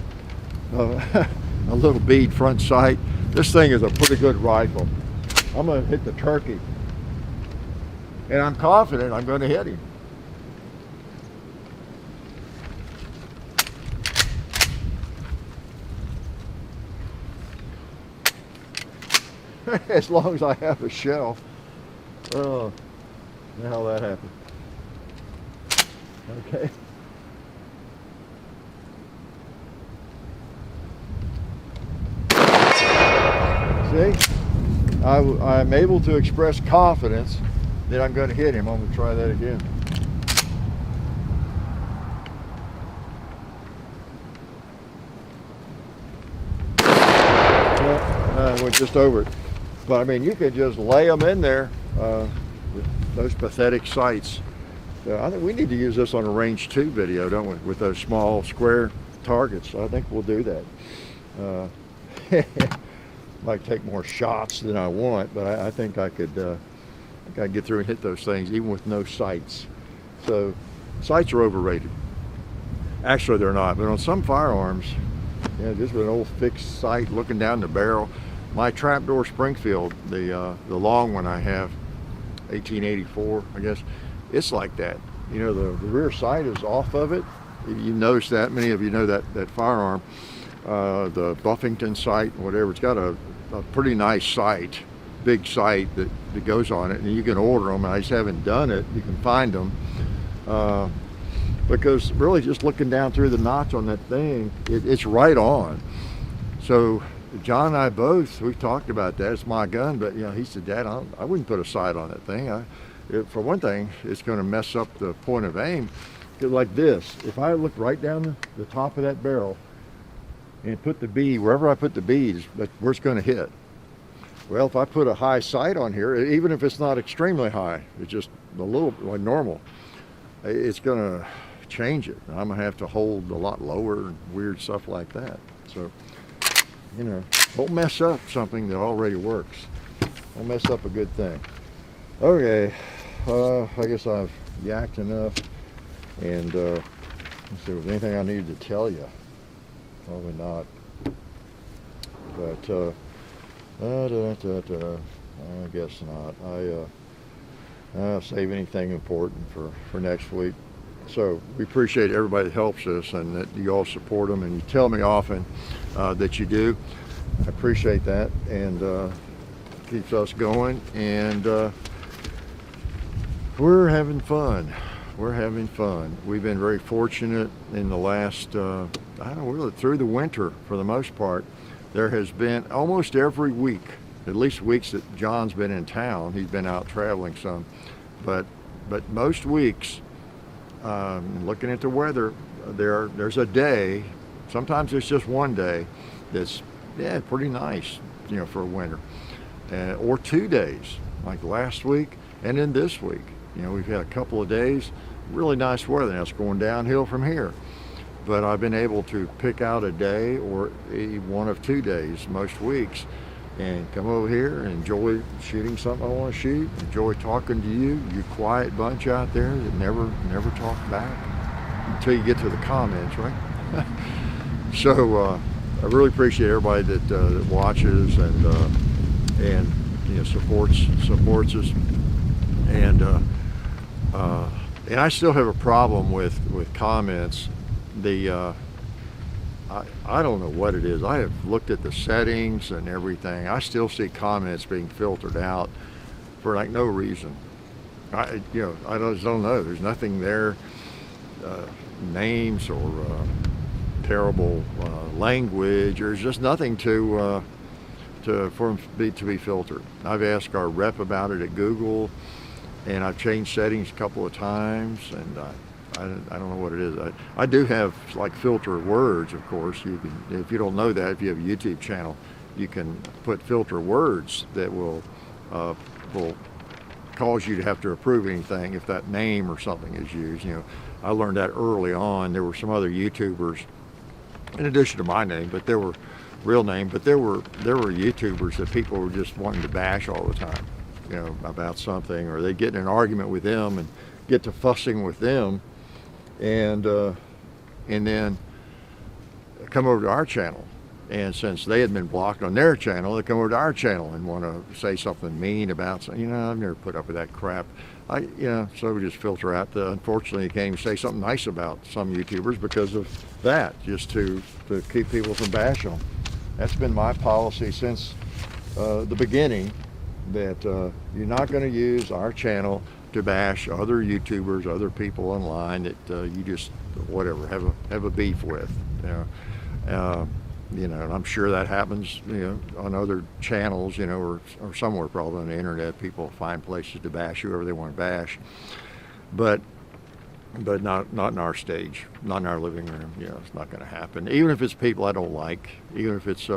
a little bead front sight, this thing is a pretty good rifle. I'm going to hit the turkey. And I'm confident I'm going to hit him. As long as I have a shell. Oh, how that happened. Okay. See? I'm able to express confidence that I'm going to hit him. I'm going to try that again. Well, I went just over it. But I mean, you could just lay them in there, with those pathetic sights. I think we need to use this on a range 2 video, don't we? With those small square targets. I think we'll do that. Might take more shots than I want, but I think I could get through and hit those things even with no sights. So sights are overrated. Actually, they're not. But on some firearms, just with an old fixed sight looking down the barrel. My trapdoor Springfield, the long one I have, 1884, I guess, it's like that. You know, the rear sight is off of it. You notice that. Many of you know that firearm, the Buffington sight, whatever. It's got a pretty nice sight, big sight that goes on it, and you can order them. I just haven't done it. You can find them because really just looking down through the notch on that thing, it's right on. So John and I both, we've talked about that. It's my gun, but he said, Dad, I wouldn't put a sight on that thing. For one thing, it's going to mess up the point of aim. Like this, if I look right down the top of that barrel and put the bead, wherever I put the beads, that's where it's going to hit. Well, if I put a high sight on here, even if it's not extremely high, it's just a little like normal, it's going to change it. I'm going to have to hold a lot lower and weird stuff like that. So, don't mess up something that already works. Don't mess up a good thing. Okay, I guess I've yacked enough, and let's see, was there anything I needed to tell you? Probably not. But I guess not. I'll save anything important for next week. So we appreciate everybody that helps us and that you all support them, and you tell me often that you do. I appreciate that, and keeps us going, and we're having fun. We're having fun. We've been very fortunate in the last, really through the winter for the most part. There has been almost every week, at least weeks that John's been in town. He's been out traveling some, but most weeks, looking at the weather, there's a day, sometimes it's just one day, that's pretty nice, for a winter, or 2 days, like last week and then this week. We've had a couple of days, really nice weather. Now it's going downhill from here, but I've been able to pick out a day or one of 2 days most weeks and come over here and enjoy shooting something I want to shoot, enjoy talking to you, you quiet bunch out there that never talk back until you get to the comments, right? So I really appreciate everybody that watches and supports us, and I still have a problem with comments. I don't know what it is. I have looked at the settings and everything. I still see comments being filtered out for like no reason. I just don't know. There's nothing there, names or terrible language. There's just nothing for them to be filtered. I've asked our rep about it at Google, and I've changed settings a couple of times, and I don't know what it is. I do have like filter words, of course. You can, if you don't know that, if you have a YouTube channel, you can put filter words that will cause you to have to approve anything if that name or something is used. I learned that early on. There were some other YouTubers, in addition to my name, but there were real name, but there were YouTubers that people were just wanting to bash all the time, about something, or they get in an argument with them and get to fussing with them, and then come over to our channel, and since they had been blocked on their channel, they come over to our channel and want to say something mean about something. I've never put up with that crap. So we just filter out unfortunately you can't even say something nice about some YouTubers because of that, just to keep people from bashing them. That's been my policy since the beginning, that you're not going to use our channel to bash other YouTubers, other people online that you just whatever have a beef with. And I'm sure that happens, on other channels, or somewhere probably on the internet. People find places to bash whoever they want to bash, but not in our stage, not in our living room. It's not going to happen. Even if it's people I don't like, even if it's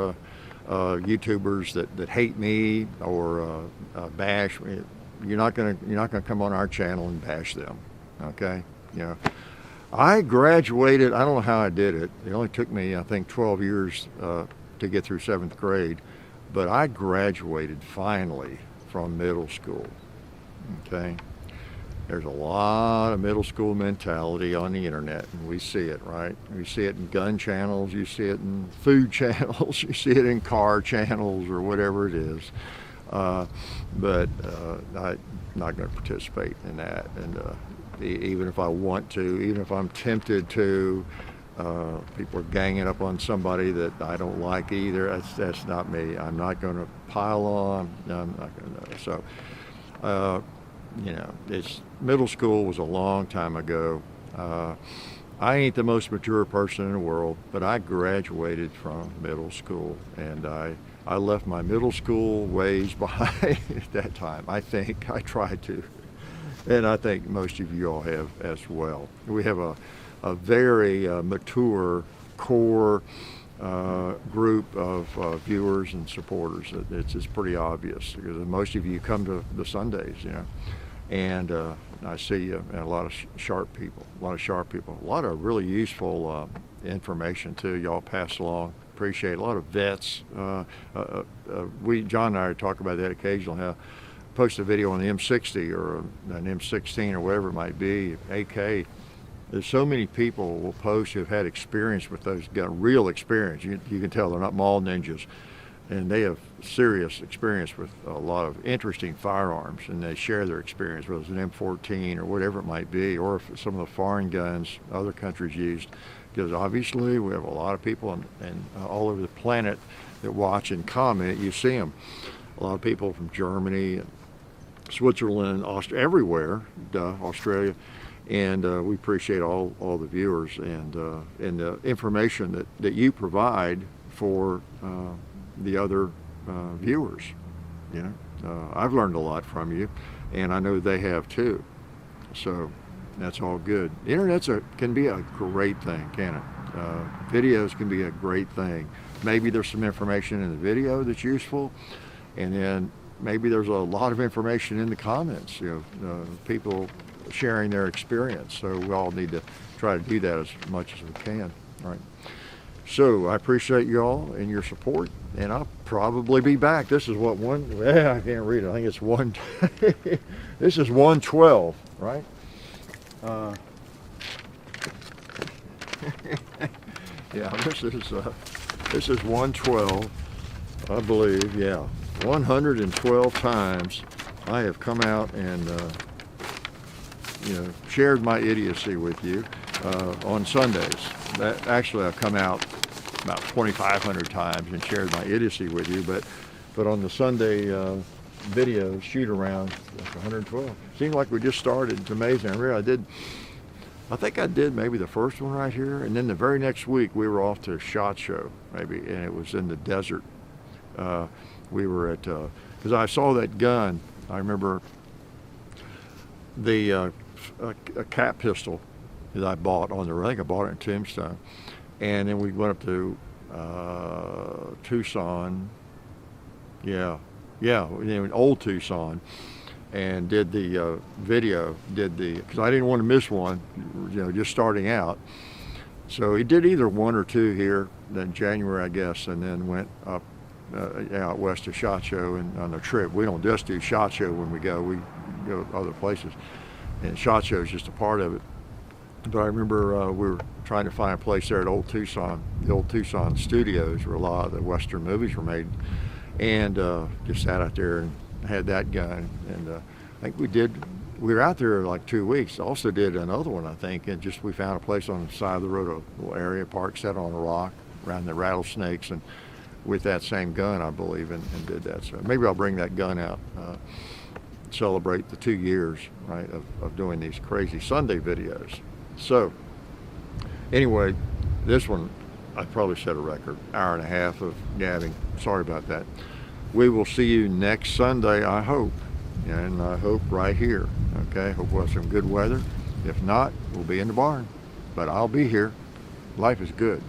YouTubers that hate me or bash me, you're not going to come on our channel and bash them. Okay, I graduated, I don't know how I did it. It only took me, I think, 12 years to get through 7th grade, but I graduated finally from middle school. Okay, there's a lot of middle school mentality on the internet, and we see it, right? We see it in gun channels, you see it in food channels, you see it in car channels, or whatever it is. But I'm not going to participate in that, and even if I want to, even if I'm tempted to, people are ganging up on somebody that I don't like either. That's not me. I'm not going to pile on. I'm not going to. So, it's middle school was a long time ago. I ain't the most mature person in the world, but I graduated from middle school, and I left my middle school ways behind at that time. I think I tried to. And I think most of you all have as well. We have a very mature core group of viewers and supporters. It's pretty obvious because most of you come to the Sundays, and I see a lot of sharp people, a lot of really useful information too. Y'all pass along. Appreciate it. A lot of vets. John and I talk about that occasionally. How post a video on the M60 or an M16 or whatever it might be, AK. There's so many people will post who've had experience with those guns, real experience. You can tell they're not mall ninjas, and they have serious experience with a lot of interesting firearms, and they share their experience, whether it's an M14 or whatever it might be, or if some of the foreign guns other countries used. Because obviously we have a lot of people and all over the planet that watch and comment. You see them. A lot of people from Germany and Switzerland, everywhere, Australia, and we appreciate all the viewers and the information that you provide for the other viewers. I've learned a lot from you, and I know they have too. So that's all good. The internet can be a great thing, can it? Videos can be a great thing. Maybe there's some information in the video that's useful, and then maybe there's a lot of information in the comments, people sharing their experience. So we all need to try to do that as much as we can, right? So I appreciate you all and your support, and I'll probably be back. This is what I can't read it. I think it's one. This is 112, right? Yeah, this is 112, I believe. Yeah, 112 times I have come out and shared my idiocy with you on Sundays. Actually, I've come out about 2,500 times and shared my idiocy with you, but on the Sunday video shoot around, that's 112. Seemed like we just started. It's amazing. I think I did maybe the first one right here, and then the very next week we were off to a SHOT Show, maybe, and it was in the desert. We were at, because I saw that gun. I remember a cap pistol that I bought on the road. I think I bought it in Tombstone, and then we went up to Tucson. Yeah, old Tucson, and did the video, because I didn't want to miss one, just starting out. So he did either one or two here, then January, I guess, and then went up out west to SHOT Show and on the trip. We don't just do SHOT Show when we go to other places, and SHOT Show is just a part of it. But I remember we were trying to find a place there at Old Tucson, the Old Tucson studios where a lot of the Western movies were made, and just sat out there and had that gun. And I think we were out there like 2 weeks. Also did another one, I think, and we found a place on the side of the road, a little area park, sat on a rock around the rattlesnakes, and with that same gun, I believe, and did that. So maybe I'll bring that gun out, celebrate the 2 years, right, of doing these crazy Sunday videos. So anyway, this one, I probably set a record, hour and a half of gabbing. Sorry about that. We will see you next Sunday, I hope, and I hope right here, okay? Hope we'll have some good weather. If not, we'll be in the barn, but I'll be here. Life is good.